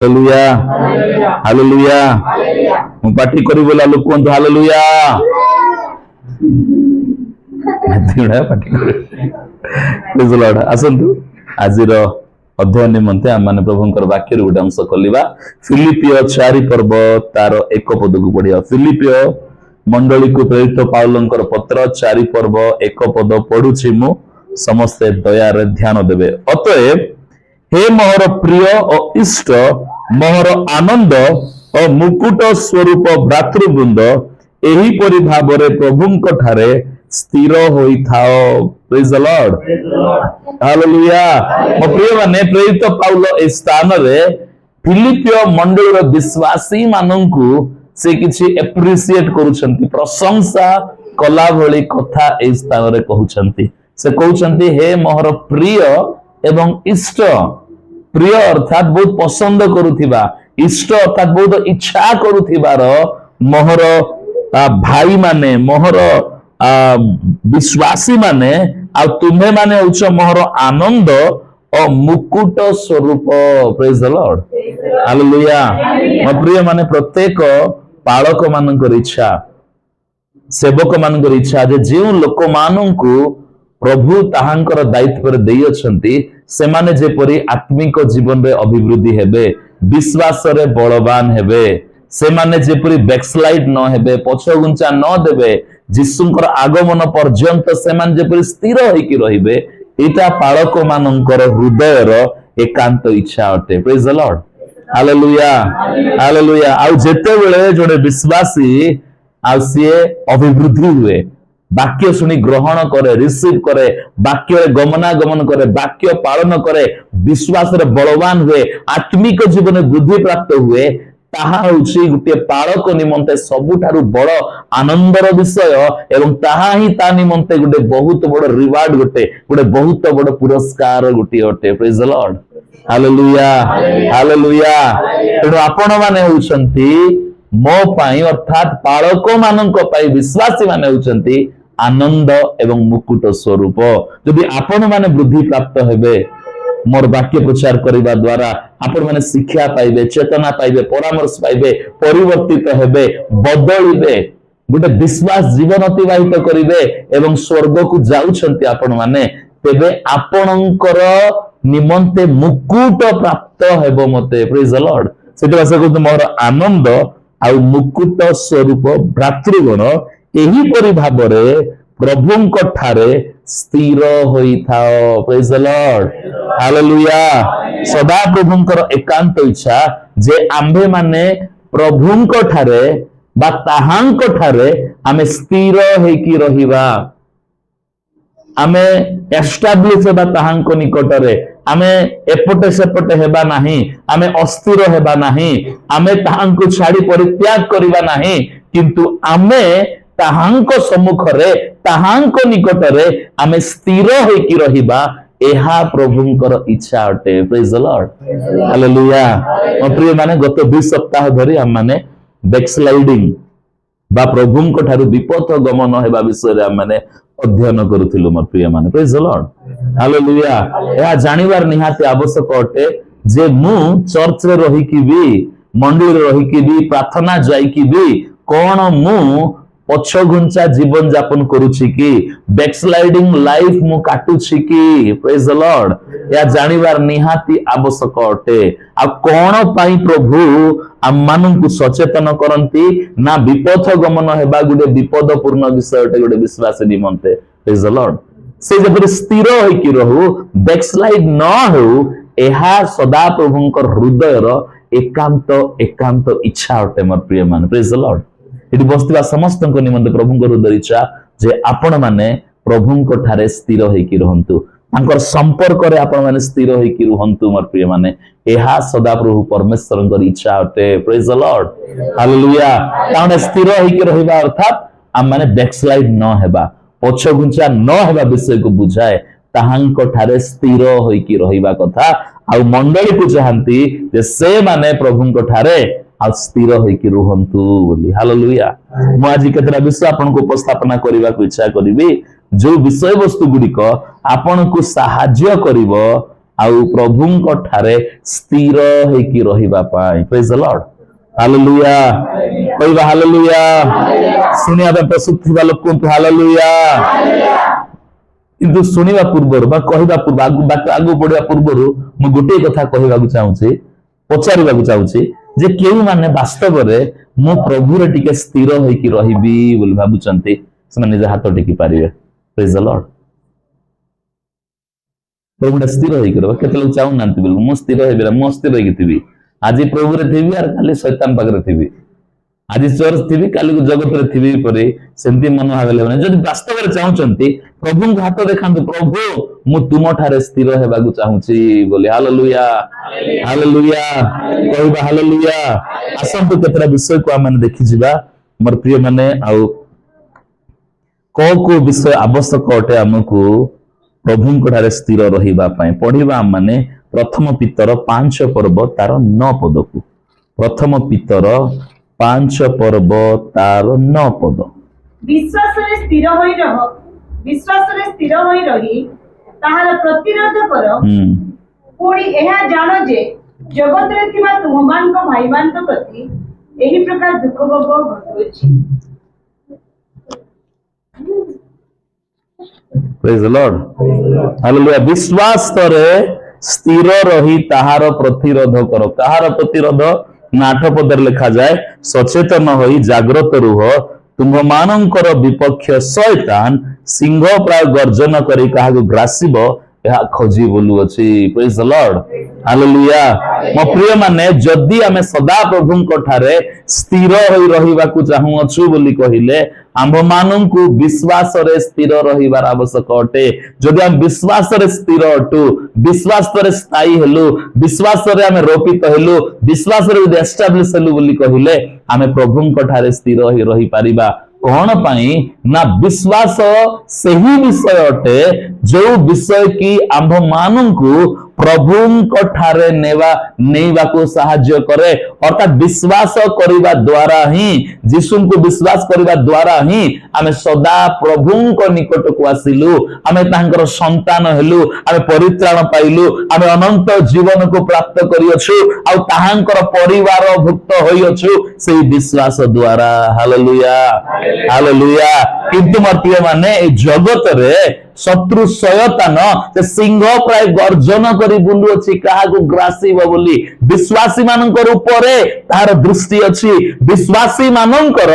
Hallelujah hallelujah मु party करी बोला लोक कहंतु हालेलुया पार्टी करी प्रेज द लॉर्ड। आसंतु आजिर अध्ययन निमंते आम माने प्रभुंकर वाक्य गोटे अंश कलिबा फिलिपियो 4 पर्व तार 1 पद को पढ़िया। फिलिपियो मंडली को प्रेरित पाउलंकर पत्र 4 पर्व 1 पद पढ़ुछि मु समस्ते दया रे ध्यान देबे। अतएव हे मोहर प्रिय और इष्ट मोहर आनंद और मुकुट स्वरूप भ्रातृवृंद एही परि भावरे प्रभुंक ठारे स्थिर होई थाओ। Praise the lord hallelujah. मो प्रिय माने प्रेरित पाउल ए स्थान रे फिलिपियो मंडल रो विश्वासी माननकु से किछि एप्रिशिएट करूछंती, प्रशंसा कला भली कथा ए स्थान रे कहउछंती। से कहउछंती हे मोहर प्रिय एवं इष्ट। प्रिय अर्थात बहुत पसंद करुथिबा, इष्ट अर्थात बहुत इच्छा करुथिबार मोहर भाई माने मोहर विश्वासी माने आ तुम्हे माने होछ मोहर आनंद और मुकुट स्वरूप। Praise the lord hallelujah. मो प्रिय माने प्रत्येक पालक मानकर इच्छा, सेवक मानकर इच्छा जे जे लोक माननकु प्रभु ताहांकर दायित्व देई अछंती से माने जेपरि आत्मिक जीवन रे अभिवृद्धि हेबे, विश्वास रे बलवान हेबे, से माने जेपरि बैकस्लाइड न हेबे, पछगुंचा न देबे, जिसुंकर आगमन पर्यंत से माने जेपरि स्थिर होई कि रहिबे, एटा पालक मानकर हृदय रो एकांत इच्छा अटे। Praise the lord hallelujah hallelujah. आ जेते बेले जोडे विश्वासी आ सिए अभिवृद्धि हुए, वाक्य सुनी ग्रहण करे, रिसीव करे, वाक्य गमनागमन करे, वाक्य पालन करे, विश्वास रे बलवान हुए, आत्मिक जीवन वृद्धि प्राप्त हुए, ताहा होछि गुटे पालक निमंते सबुठारु बड़ आनंदर विषय एवं ताहा ही ता निमंते गुटे बहुत बड़ रिवार्ड गुटे बहुत बड़ पुरस्कार गुटे अटे। Praise the lord hallelujah hallelujah. तेणु आपण माने होउछंती मो पाई अर्थात पालक मानक पाई विश्वासी माने होउछंती आनंद एवं मुकुट स्वरूप। यदि आपण माने वृद्धि प्राप्त हेबे, मोर वाक्य प्रचार करिबा द्वारा आपण माने शिक्षा पाइबे, चेतना पाइबे, परामर्श पाइबे, परिवर्तित हेबे, बदलिबे, गोटे विश्वास जीवन अतिबाहित करिबे एवं स्वर्ग को जाउछंती आपण माने, तेबे आपणकर निमंते मुकुट प्राप्त हेबो मते। Praise the Lord. सेठी भाषा कहते मोर आनंद आ मुकुट स्वरूप भ्रातृगण एही परि भाबरे प्रभुंक ठारे स्थिर होई थाओ। Praise the lord hallelujah. सदा प्रभुंकर एकांत इच्छा जे आम्भे माने प्रभुंक ठारे बा ताहांक ठारे आमे स्थिर हेकी रहिबा, आमे एस्टाब्लिश हेबा ताहांक निकटरे, आमे एपटे सेपटे हेबा नाही, आमे अस्थिर हेबा नाही, आमे ताहांक छाड़ी परित्याग करिबा नाही, किंतु आमे ताहांक सम्मुखरे ताहांक निकटरे आमे स्थिर हेकी रहिबा, एहा प्रभुंकर इच्छा अटे। Praise the lord hallelujah. मो प्रिय माने गत 2 सप्ताह धरि हम माने बैकस्लाइडिंग बा प्रभुंक ठारु विपथ गमन हेबा विषय रे हम माने अध्ययन करूथिलु। मो प्रिय माने प्रेज द लॉर्ड हालेलुया। एहा जानिबार निहाती आवश्यक अटे जे मु चर्च रे रही कि भी, मंदिर रे रही कि भी, प्रार्थना जाई कि भी कोन मु पछगुंचा जीवन यापन करूछि कि, बैकस्लाइडिंग लाइफ मु काटुछि कि। Praise the Lord. या जानिबार निहाती आवश्यक अटे। आ कोन पाई प्रभु हम माननकु सचेतन करंती ना विपथ गमन हेबा गुडे विपदपूर्ण विषय अटे गुडे विश्वास निमंते। Praise the Lord. से जबरि स्थिर होई कि रहू, बैकस्लाइड न हो, एहा सदा प्रभुंकर हृदय रो एकांत इच्छा अटे। मोर प्रिय मान प्रेज द लॉर्ड। इति बस्तिबा समस्त निमंते प्रभुंकर हृदय इच्छा जे आपण माने प्रभुंक ठारे स्थिर होइकी रहंतु, तांकर संपर्क रे आपण माने स्थिर होइकी रहंतु। मोर प्रिय माने एहा सदा प्रभु परमेश्वरंकर इच्छा अटे। Praise the lord hallelujah. ताने स्थिर होइकी रहिबा अर्थात हम माने बैकस्लाइड न हेबा, पछगुंचा न हेबा विषय को बुझाए, ताहांक ठारे स्थिर होइकी रहिबा कथा। आ मंडली को चाहंती जे से माने प्रभुंक ठारे आ स्थिर होइकी रुहंतु बोली। हालेलुया। मु आज केतरा विषय आपन को उपस्थापना करिबा को इच्छा करिबी, जो विषय वस्तु गुडी को आपन को सहाय्य करिवो आउ प्रभुंक ठारे स्थिर होइकी रहिबा पाई। Praise the lord, hallelujah. कहबा हालेलुया। सुनिया पे प्रस्तुत थिबा लोक को हालेलुया। किंतु सुनिबा पूर्वर बा कहबा पूर्व आगु बढ़िया पूर्वर मु गोटे कथा कहबाकू चाहूची, पचारिबाकू चाहूची जे केउ माने वास्तव रे मु प्रभु रे टिके स्थिर होइकी रहिबी बोली भाबुचंती से निज हाथ टेकी पारिबे। Praise the lord. प्रभु स्थिर होइकी रह केते लोग चाहू नांती बोल मु स्थिर हेबे मु स्थिर होइकी थिबी आज प्रभु रे थिबी आर खाली शैतान पाखरे थिबी आज चर्च थी काली जगत रे थी परे सेमती मन भागले माने जदि वास्तव रे चाहउचंती प्रभु को हाथ देखांतु प्रभु मु तुम ठारे स्थिर हेबाकू चाहूची बोले हालेलुया हालेलुया कहबा हालेलुया। आसंतु केतरा विषय को आमे देखि जिबा मोर प्रिय माने आउ को विषय आवश्यक अटे हमकु प्रभु को ठारे स्थिर रहिबा पई पढिबा माने प्रथम पितर 5 पर्व तार 9 पद को प्रथम पितर 5 पर्व तार 9 पद विश्वास रे स्थिर होई रही ताहार प्रतिरोध कर पुणी एहा जानो जे जगत रे थिबा तुममान को भाईमान को प्रति एही प्रकार दुख भोग घटुछि। Praise the lord hallelujah. विश्वास रे स्थिर रही ताहार प्रतिरोध करो। कहार प्रतिरोध 8 पदर लिखा जाए सचेतन होई जाग्रत रुह तुम मानकर विपक्ष शैतान सिंह प्राय गर्जन करी काहाकु ग्रासिबो यह खोजी बोलू अछि। Praise the lord hallelujah. मो प्रिय माने जदि आमे सदा प्रभुंक ठारे स्थिर होई रहिबाकू चाहू अछु बोली कहिले आम्भ माननकु विश्वास रे स्थिर रहिबार आवश्यक अटे। जदि हम विश्वास रे स्थिर अटु विश्वास रे स्थायी हेलु विश्वास रे आमे रोपित हेलु विश्वास रे एस्टाब्लिश हेलु बोली कहिले आमे प्रभुंक ठारे स्थिर होई रहि पारिबा। कौन पाई ना विश्वास सही विषय अटे जो विषय की आम्भ माननकु प्रभुंक ठारे नेवा को साहाय्य करे अर्थात विश्वास करिबा द्वारा ही यीशु को विश्वास करिबा द्वारा ही आमे सदा प्रभुंक निकट को आसिलु आमे तांकर संतान हेलु आमे परित्राण पाइलु आमे अनंत जीवन को प्राप्त करियछु आ ताहांकर परिवार भुक्त होइयछु सेही विश्वास द्वारा। Hallelujah hallelujah. किंतु मोर प्रिय माने ए जगत रे शत्रु शयतान से सिंह प्राय गर्जन करी बुलु अछि काहाकु ग्रासिबो बोली विश्वासी मानकर ऊपरे तार दृष्टि अछि। विश्वासी मानकर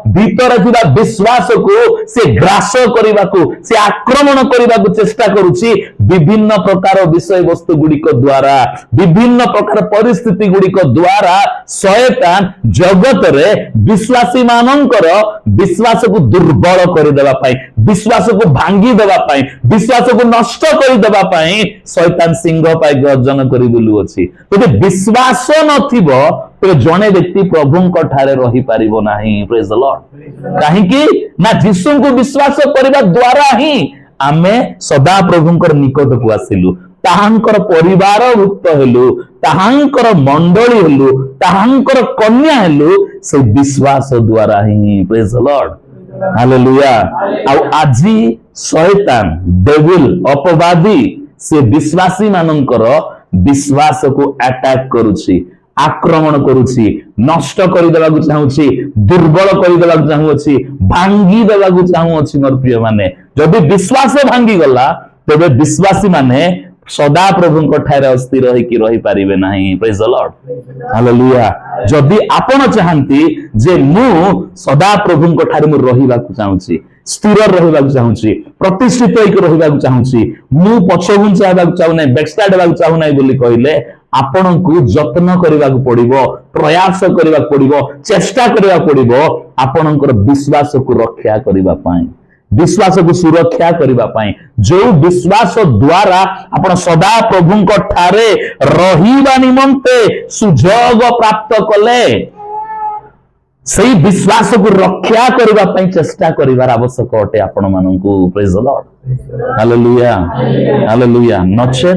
भीतर थिबा विश्वास को से ग्रास करिबाकू से आक्रमण करिबाकू चेष्टा करूछि विभिन्न प्रकार विषय वस्तु गुड़िक द्वारा विभिन्न प्रकार परिस्थिति गुड़िक द्वारा शयतान जगत रे विश्वासी मानकर विश्वास को दुर्बल कर देबा पाई विश्वास को भांगी देबा पाई विश्वास को नष्ट कर देबा पाई शैतान सिंह पाई गर्जन करी बुलु अछि। तो विश्वास नथिबो तो जने व्यक्ति प्रभुंक ठारे रही पारिबो नाही। Praise the Lord. काहे कि ना यीशु को विश्वास करिबा द्वारा ही आमे सदा प्रभुंकर निकट को आसिलु ताहांकर परिवार भुक्त हेलु ताहांकर मंडली हेलु ताहांकर कन्या हेलु से विश्वास द्वारा ही। Praise the lord hallelujah. आउ आजी शैतान डेविल अपवादी से विश्वासी मानकर विश्वास को अटैक करूछि आक्रमण करूछि नष्ट करि देबाकू चाहूछि दुर्बल करि देबाकू चाहूछि भांगी देबाकू चाहूछि। मोर प्रिय माने जदि विश्वास भांगी गला तबे विश्वासी माने सदा प्रभुंक ठारे अस्थिर होइकी रहि पारिबे नाही। Praise the lord hallelujah. जदि आपण चाहंती जे मु सदा प्रभुंक ठारे मु रहिबाकू चाहूछि स्थिर रहिबाकू चाहूछि प्रतिष्ठित होइकी रहिबाकू चाहूछि मु पछघुंचा हेबाकू चाहू नै बैकस्टाइड हेबाकू चाहू नै बोली कहिले आपण को जत्न करबाकू पड़िबो प्रयास करबाकू पड़िबो चेष्टा करबाकू पड़िबो आपणकर विश्वास को रक्षा करबा पई विश्वास को सुरक्षा करबा पई जो विश्वास द्वारा आपण सदा प्रभुंक ठारे रहिबा निमंते सुजोग प्राप्त कले सही विश्वास को रक्षा करबा पई चेष्टा करिवार आवश्यक अटे आपण माननकु। Praise the lord hallelujah hallelujah. नचे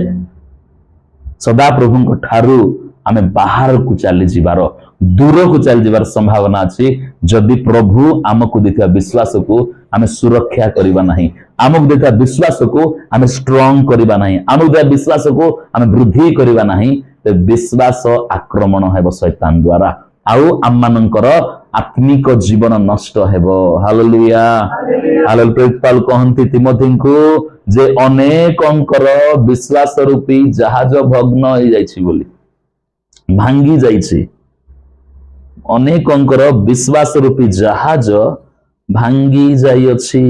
सदा प्रभुंक ठारू आमे बाहर को चली जीवार दूर को चली जीवार संभावना अछि जदि प्रभु आमको देथिया विश्वास को आमे सुरक्षा करिबा नाही आमको देथिया विश्वास को आमे स्ट्रांग करिबा नाही आमको देथिया विश्वास को आमे वृद्धि करिबा नाही ते विश्वास आक्रमण हेबो शैतान द्वारा आउ आममानकर आत्मिक जीवन नष्ट हेबो हालेलुया हालेलुया प्रेरित कहंती तिमोथी को जे अनेकंकर विश्वास रूपी जहाज भग्न हो जाइछि बोली भांगी जाइछि अनेकंकर विश्वास रूपी जहाज भांगी जाई अछि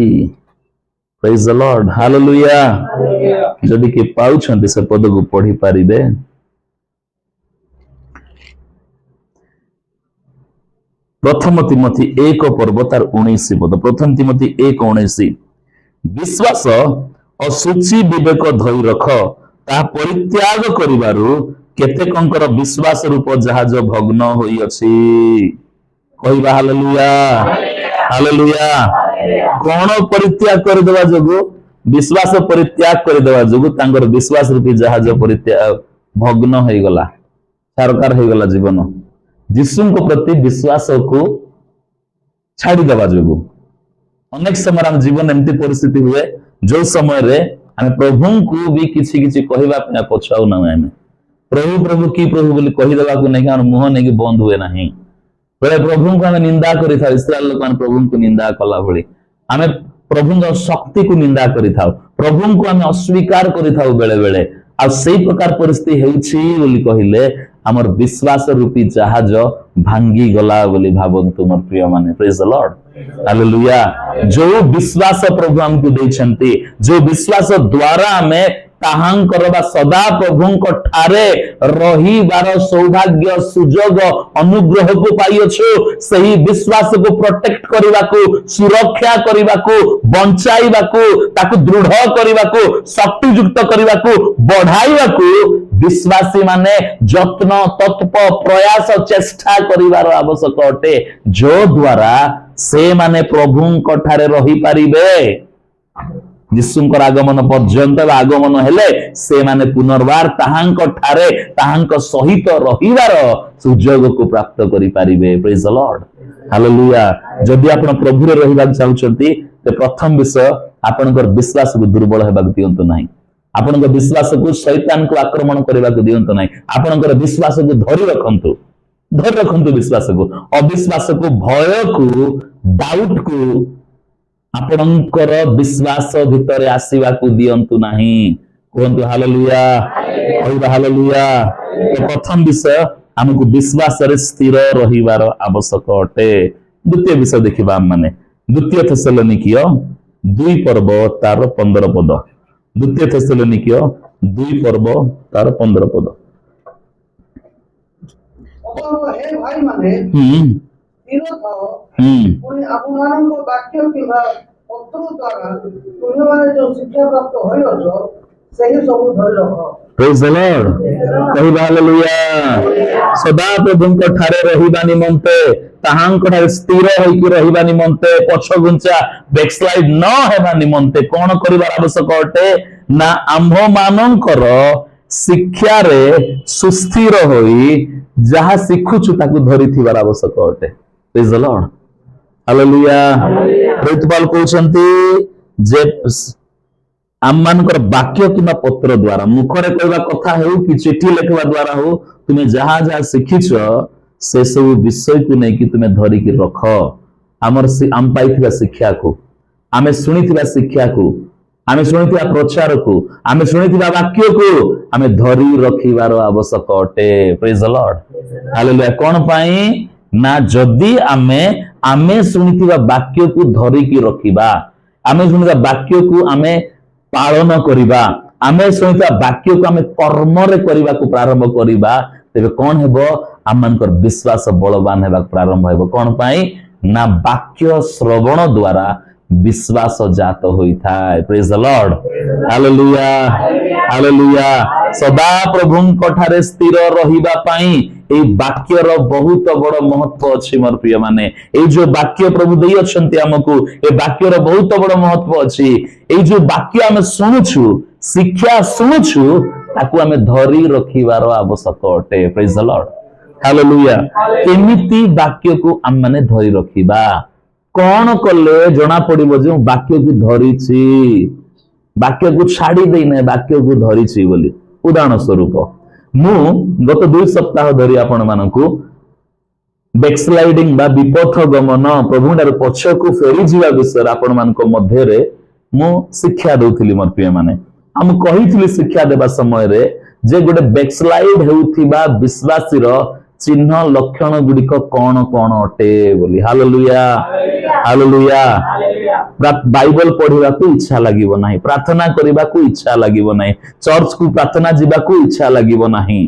प्रेज द लॉर्ड हालेलुया जदि के पाउछन्ति से पद को पढ़ी पारिबे प्रथम तिमोथी 1 पर्व तार 19 पद प्रथम तिमोथी 1:19 विश्वास असुचि विवेक धरि रख ता परित्याग करिबारु केतेकंकर विश्वास रूप जहाज भग्न होई अछि कहबा हालेलुया हालेलुया कोन परित्याग कर देबा जोगु विश्वास परित्याग कर देबा जोगु तांगर विश्वास रूपी जहाज परित्याग भग्न होई गला सरकार होई गला जीवन यीशु को प्रति विश्वास को छाड़ी देवा जोगु अनेक समय हम जीवन एमती परिस्थिति हुए जो समय रे हम प्रभु को भी किछि किछि कहबा पे पछाउ ना हमें प्रभु प्रभु की प्रभु बोली कहि देबा को नहीं हम मुंह नहीं बंद हुए नहीं बड़े प्रभु को हम निंदा करि था इस्राएल लोक हम प्रभु को निंदा कला भली हमें प्रभु को शक्ति को निंदा करि था प्रभु को हम अस्वीकार करि था बेले बेले आ सेही प्रकार परिस्थिति हेउछि बोली कहिले हमर विश्वास रूपी जहाज भांगी गला बोली भावन्तु मोर प्रिय माने प्रेज द लॉर्ड हालेलुया जो विश्वास प्रभु हमको दैछन्ति जो विश्वास द्वारा हमें ताहांकर बा सदा प्रभुंक ठारे रहिबार सौभाग्य सुजोग अनुग्रह को पाइयछु सही विश्वास को प्रोटेक्ट करबा को सुरक्षा करबा को बंचाइबा को ताकु दृढ़ करबा को शक्ति युक्त करबा को बढ़ाइबा को विश्वासी माने यत्न तत्प प्रयास चेष्टा करिवार आवश्यक अटे जो द्वारा से माने प्रभुंक ठारे रहि पारिबे यीशुंकर आगमन पर्यंत आगमन हेले से माने पुनर्बार ताहांक ठारे ताहांक सहित रहिबार सुजोग को प्राप्त करि पारिबे प्रेज द लॉर्ड हालेलुया जदि आपण प्रभु रे रहिबा चाहउछंती ते प्रथम विषय आपनकर विश्वास को दुर्बल हेबा दियंतो नाही आपनकर विश्वास को शैतान को आक्रमण करबा को दियंतो नाही आपनकर विश्वास को धरि रखंतु विश्वास को अविश्वास को भय को डाउट को आपणकर विश्वास भितर आसीबा को दियंतु नाही कहंतु हालेलुया कहबा हालेलुया तो प्रथम विषय हमको विश्वास रे स्थिर रहिबार आवश्यक अटे द्वितीय विषय देखिबा हम माने द्वितीय थेसलोनिकियो 2 पर्व तार 15 पद द्वितीय थेसलोनिकियो 2 पर्व तार 15 पद हे भाई माने पुणी आपको वाक्य किंवा पत्र द्वारा तुम माने जो शिक्षा प्राप्त होइछो सही सब धरि रख प्रेज द लॉर्ड कहबा हालेलुया सदा प्रभुंक ठारे रहिबा निमंते ताहांक ठारे स्थिर होई कि रहिबा निमंते पछ गुंचा बैकस्लाइड न हेबा निमंते कोन करिबार आवश्यक अटे ना आम्भ मानकर शिक्षा रे सुस्थिर होई जहा सिखुछु ताकु धरि थिबार आवश्यक अटे प्रेज द लॉर्ड हालेलुया प्रेरित कहउछन्ति जे आममानकर वाक्य किंबा पत्र द्वारा मुखरे कहबा कथा हेउ कि चिठी लिखबा द्वारा हो तुमे जहा जहा सिखिछ से सब विषय को नै कि तुमे धरि कि रख हमर आम पाइथिबा शिक्षा को आमे सुनिथिबा शिक्षा को आमे सुनिथिबा प्रचार को आमे सुनिथिबा वाक्य को आमे धरि रखिबार आवश्यक अटे प्रेज द लॉर्ड हालेलुया कोन पई ना जदि आमे सुनिथिबा वाक्य को धरि कि रखिबा आमे सुनिथिबा वाक्य को आमे पालन करिबा आमे सुनिथिबा वाक्य को आमे कर्म रे करिबा को प्रारंभ करिबा तेबे कोन हेबो आमनकर विश्वास बलवान हेबा प्रारंभ हेबो कोन पई ना वाक्य श्रवण द्वारा विश्वास जात होई थाए praise the lord hallelujah hallelujah सदा प्रभुंक ठारे स्थिर रहिबा पई ए वाक्य रो बहुत बड़ महत्व अछि मोर प्रिय माने ए जो वाक्य प्रभु देई अछंती हमकु ए वाक्य रो बहुत बड़ महत्व अछि ए जो वाक्य हम सुनुछु शिक्षा सुनुछु ताकू आमे धरी रखिबार आवश्यक अटे प्रेज द लॉर्ड हालेलुया केमिति वाक्य को आम माने धरी रखिबा कौन कले जना पड़िबो जे वाक्य को धरिछि वाक्य को छाड़ी देई नै वाक्य को धरिछि बोली उदाहरण स्वरूप मु गत 2 सप्ताह धरि आपण मानकू बैकस्लाइडिंग बा विपथ गमन प्रभु पछ को फेरी जीवा विषय आपण मानक मध्य रे मु शिक्षा दउथिली मोर प्रिय माने हम कहिथिली शिक्षा देबा समय रे जे गोटे बैकस्लाइड हेउथिबा विश्वासी रो चिन्ह लक्षण गुडिक कोन कोन अटे बोली हालेलुया हालेलुया बाइबल पढ़िबा को इच्छा लागिबो नाही प्रार्थना करिबा को इच्छा लागिबो नाही चर्च को प्रार्थना जीवा को इच्छा लागिबो नाही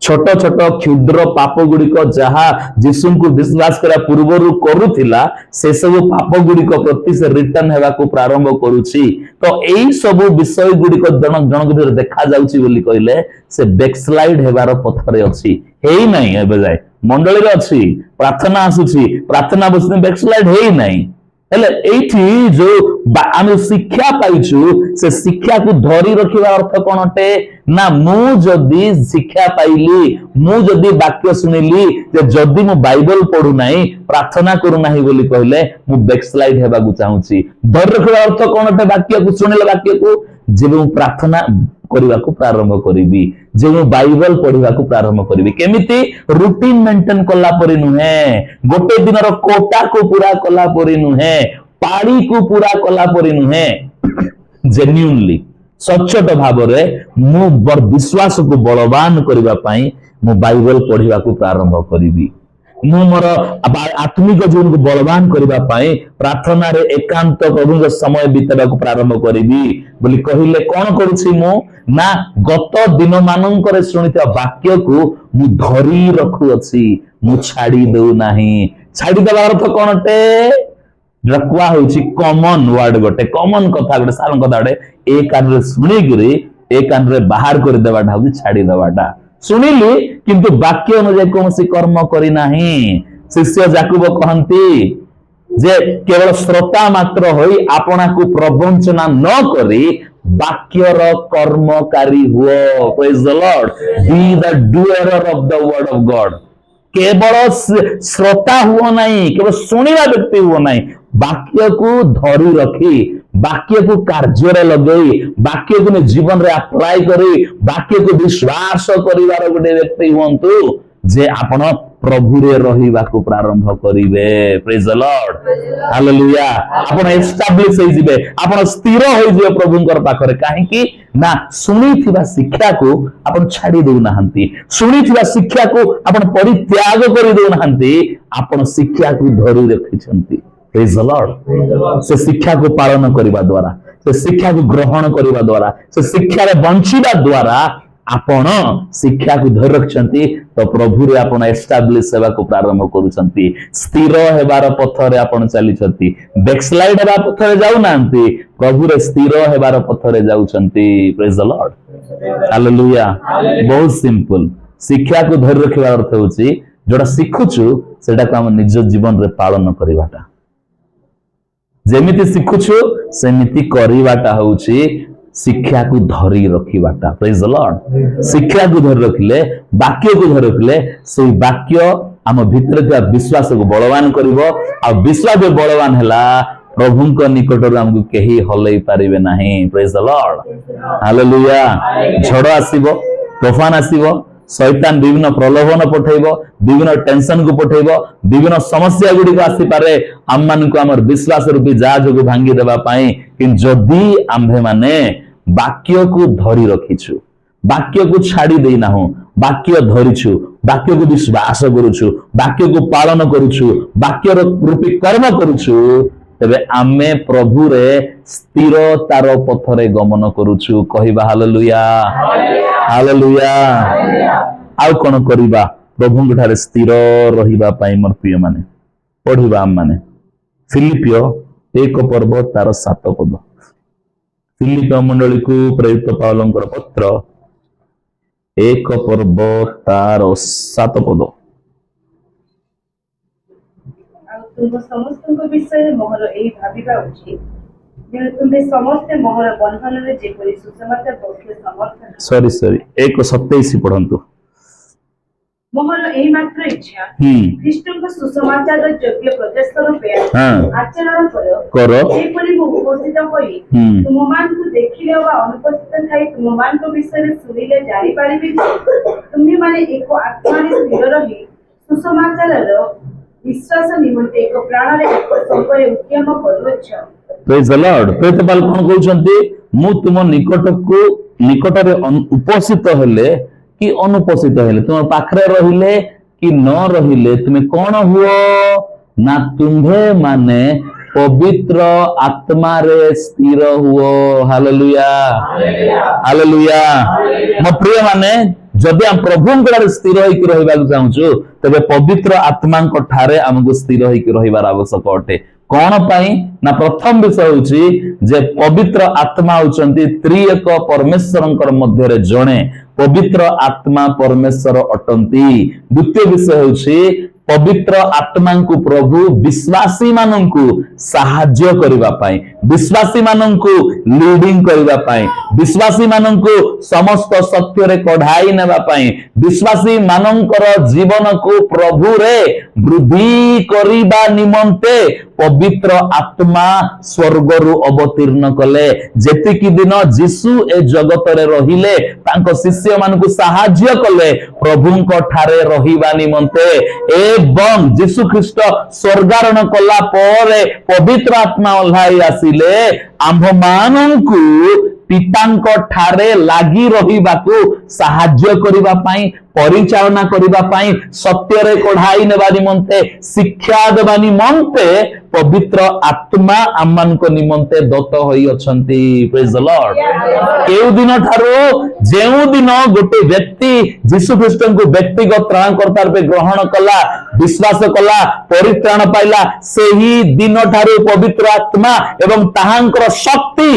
छोट छोट क्षुद्र पाप गुड़िक जहा जीशु को विश्वास करा पूर्वर करुथिला से सब पाप गुड़िक प्रति से रिटर्न हेबा को प्रारंभ करूची तो एई सब विषय गुड़िक जन जन देखा जाउची बोली कहले से बैकस्लाइड हेबार पथरे अछि हेई नाही एबे जाय मंडली रे अछि प्रार्थना आसुची प्रार्थना बसने बैकस्लाइड हेई नाही हेले एठी जो आमे शिक्षा पाइछु से शिक्षा को धरी रखिबा अर्थ कोन अटे ना मु जदी शिक्षा पाइली मु जदी वाक्य सुनिली जे जदी मु बाइबल पढु नाही प्रार्थना करू नाही बोली कहले मु बैकस्लाइड हेबा को चाहूची धरी रखिबा अर्थ कोन अटे वाक्य को सुनिले वाक्य को जेबे प्रार्थना करबा को प्रारंभ करिबी जेबे बाइबल पढिबा को प्रारंभ करिबी केमिति रूटीन मेंटेन कला परि नुहे गोटे दिनर कोटा को पूरा कला परि नुहे पाड़ी को पूरा कला परि नुहे जेन्युइनली सचोट भाव रे मु विश्वास को बलवान करबा पई मु बाइबल पढिबा को प्रारंभ करिबी मु मोर आत्मिक जीवन को बलवान करबा पई प्रार्थना रे एकांत प्रभु के समय बितेबा को प्रारंभ करिबी बोली कहिले कोन करूछि मु ना गत दिन मानंकर सुनिता वाक्य को मु धरी रखु अछि मु छाड़ी दउ नाही छाड़ी देबा अर्थ कोनटे रखवा होछि कॉमन वर्ड गोटे कॉमन कथा गोटे साधारण कथा गोटे ए कान रे सुनी गिरी ए कान रे बाहर कर देबाटा होछि छाड़ी देबाटा सुनिली किंतु वाक्य अनुसार कोनसी कर्म करी नाही शिष्य याकूब कहंती जे केवल श्रोता मात्र होई आपना को प्रवंचना न करी वाक्यर कर्मकारी हुओ praise the Lord be the doer of the word of God केवल श्रोता हुओ नहीं केवल सुनिवा व्यक्ति हुओ नहीं वाक्य को धरी रखी वाक्य को कार्य रे लगई वाक्य को जीवन रे अप्लाई करी वाक्य को विश्वास करिवार गोटे व्यक्ति हुंतु जे आपण प्रभु रे रहिबा को प्रारंभ करिवे प्रेज द लॉर्ड हालेलुया आपण एस्टैब्लिश होई जिवे आपण स्थिर होई जिवे प्रभुंकर पाखरे काहे कि ना सुनिथिबा शिक्षा को आपण छाडी देउ नाहंती सुनिथिबा शिक्षा को आपण परित्याग करि देउ नाहंती आपण शिक्षा को धरि रखिछंती प्रेज द लॉर्ड से शिक्षा को पालन करिबा द्वारा से शिक्षा को ग्रहण करिबा द्वारा से शिक्षा रे बंचिबा द्वारा आपण शिक्षा को धरि रखछंती तो प्रभु रे आपण एस्टैब्लिश सेवा को प्रारंभ करूछंती स्थिर हेबार पथरे आपण चलीछंती बैकस्लाइड हेबा पथरे जाउ नांती प्रभु रे स्थिर हेबार पथरे जाउछंती प्रेज द लॉर्ड हालेलुया बहुत सिंपल शिक्षा को धरि रखिबा अर्थ होची जोडा सिखुछु सेटा को हम निज जीवन रे पालन करिवाटा जेमिति सिखुछु सेमिति करिवाटा होची शिक्षा को धरी रखिबाटा प्रेज द लॉर्ड शिक्षा को धरी रखिले वाक्य को धरी रखिले से वाक्य आम भितर थिबा विश्वास को बलवान करिवो आ विश्वास बलवान हला प्रभु को निकट रे हमकु केही हलै पारिबे नाही प्रेज द लॉर्ड हालेलुया झड़ आसीबो तूफान आसीबो शैतान विभिन्न प्रलोभन पठेइबो विभिन्न टेंशन को पठेइबो विभिन्न समस्या गुडी को आसी पारे हम मान को हमर विश्वास रूपी जहाज को भांगी देबा पई कि जदी आम्भे माने वाक्य को धरी रखिछु वाक्य को छाड़ी देई नाहु वाक्य धरिछु वाक्य को विश्वास करूछु वाक्य को पालन करूछु वाक्य रूपी कर्म करूछु तबे आमे प्रभु रे स्थिरतार पथरे गमन करूछु कहिबा हालेलुया हालेलुया आउ कोन करिबा प्रभु ठारे स्थिर रहिबा पई मोर प्रिय माने पढिबा हम माने फिलिपियो 1 पर्व तार 7 पद फिलिपियो मंडली को प्रेरित पावलंकर पत्र 1 पर्व तार 7 पद तुम समस्त विषय मोहर एही भाबिबा उचित ଯେଣୁ ତୁମେ ସମସ୍ତେ ମୋହର ବନ୍ଧନରେ ଯେପରି ସୁସମାଚାର ପକ୍ଷେ ସମର୍ଥନ। ସରି 1:27 ପଢନ୍ତୁ। ମୋହର ଏହି ମାତ୍ର ଇଚ୍ଛା ହୁଁ ଖ୍ରୀଷ୍ଟଙ୍କ ସୁସମାଚାରର ଯୋଗ୍ୟ ପ୍ରଚେଷ୍ଟା ରୂପେ ହଁ। ଆଚରଣ କର। ଯେପରି ମୁଁ ଉପସ୍ଥିତ ହୋଇ ହୁଁ। ତୁମମାନଙ୍କୁ ଦେଖିଲେ ବା ଅନୁପସ୍ଥିତ ଥାଇ ତୁମମାନଙ୍କ ବିଷୟରେ ଶୁଣିଲେ ଜାଣିପାରିବି ଯେ ତୁମେମାନେ ଏକ ଆତ୍ମାରେ ସ୍ଥିର ରହି ସୁସମାଚାରର ବିଶ୍ୱାସ ନିମନ୍ତେ ଏକ ପ୍ରାଣରେ ଏକ ସଙ୍ଗରେ ଉଦ୍ୟମ କରୁଅଛ। ପ୍ରେଜ୍ ଦ ଲର୍ଡ। ପ୍ରେତ ପାଲ କଣ କହୁଛନ୍ତି? ମୁଁ ତୁମ ନିକଟରେ ଉପସ୍ଥିତ ହେଲେ କି ଅନୁପସ୍ଥିତ ହେଲେ, ତୁମ ପାଖରେ ରହିଲେ କି ନ ରହିଲେ ତୁମେ କଣ ହୁଅ ନା ତୁମ୍ଭେ ମାନେ ପବିତ୍ର ଆତ୍ମାରେ ସ୍ଥିର ହୁଅ। Hallelujah hallelujah. ମୋ ପ୍ରିୟ ମାନେ, ଯଦି ଆମେ ପ୍ରଭୁଙ୍କ ଠାରେ ସ୍ଥିର ହେଇକି ରହିବାକୁ ଚାହୁଁଛୁ ତେବେ ପବିତ୍ର ଆତ୍ମାଙ୍କ ଠାରେ ଆମକୁ ସ୍ଥିର ହେଇକି ରହିବାର ଆବଶ୍ୟକ ଅଟେ। କଣ ପାଇଁ ନା ପ୍ରଥମ ବିଷୟ ହଉଛି ଯେ ପବିତ୍ର ଆତ୍ମା ହଉଛନ୍ତି ତ୍ରିଏକ ପରମେଶ୍ୱରଙ୍କର ମଧ୍ୟରେ ଜଣେ। ପବିତ୍ର ଆତ୍ମା ପରମେଶ୍ୱର ଅଟନ୍ତି। ଦ୍ୱିତୀୟ ବିଷୟ ହଉଛି ପବିତ୍ର ଆତ୍ମାଙ୍କୁ ପ୍ରଭୁ ବିଶ୍ୱାସୀ ମାନଙ୍କୁ ସାହାଯ୍ୟ କରିବା ପାଇଁ, ବିଶ୍ୱାସୀ ମାନଙ୍କୁ ଲିଡିଂ କରିବା ପାଇଁ, ବିଶ୍ୱାସୀ ମାନଙ୍କୁ ସମସ୍ତ ସତ୍ୟରେ କଢାଇ ନେବା ପାଇଁ, ବିଶ୍ୱାସୀ ମାନଙ୍କର ଜୀବନକୁ ପ୍ରଭୁରେ ବୃଦ୍ଧି କରିବା ନିମନ୍ତେ ପବିତ୍ର ଆତ୍ମା ସ୍ୱର୍ଗରୁ ଅବତୀର୍ଣ୍ଣ କଲେ। ଯେତିକି ଦିନ ଯୀଶୁ ଏ ଜଗତରେ ରହିଲେ ତାଙ୍କ ଶିଷ୍ୟ ମାନଙ୍କୁ ସାହାଯ୍ୟ କଲେ ପ୍ରଭୁଙ୍କ ଠାରେ ରହିବା ନିମନ୍ତେ, ଏବଂ ଯୀଶୁ ଖ୍ରୀଷ୍ଟ ସ୍ୱର୍ଗାରୋହଣ କଲା ପରେ ପବିତ୍ର ଆତ୍ମା ଓହ୍ଲାଇ ଆସିଲେ ଆମ୍ଭମାନଙ୍କୁ ପିତାଙ୍କ ଠାରେ ଲାଗି ରହିବାକୁ ସାହାଯ୍ୟ କରିବା ପାଇଁ, ପରିଚାଳନା କରିବା ପାଇଁ, ସତ୍ୟରେ କଢାଇ ନେବା ନିମନ୍ତେ, ଶିକ୍ଷା ଦେବା ନିମନ୍ତେ ପବିତ୍ର ଆତ୍ମା ଆମମାନଙ୍କ ନିମନ୍ତେ ଦତ୍ତ ହୋଇଅଛନ୍ତି। ପ୍ରେଜ୍ ଦ ଲର୍ଡ। କେଉଁ ଦିନ ଠାରୁ? ଯେଉଁ ଦିନ ଗୋଟେ ବ୍ୟକ୍ତି ଯୀଶୁ ଖ୍ରୀଷ୍ଟଙ୍କୁ ବ୍ୟକ୍ତିଗତ ତ୍ରାଣକର୍ତ୍ତା ରୂପେ ଗ୍ରହଣ କଲା, ବିଶ୍ୱାସ କଲା, ପରିତ୍ରାଣ ପାଇଲା, ସେହି ଦିନ ଠାରୁ ପବିତ୍ର ଆତ୍ମା ଏବଂ ତାହାଙ୍କର ଶକ୍ତି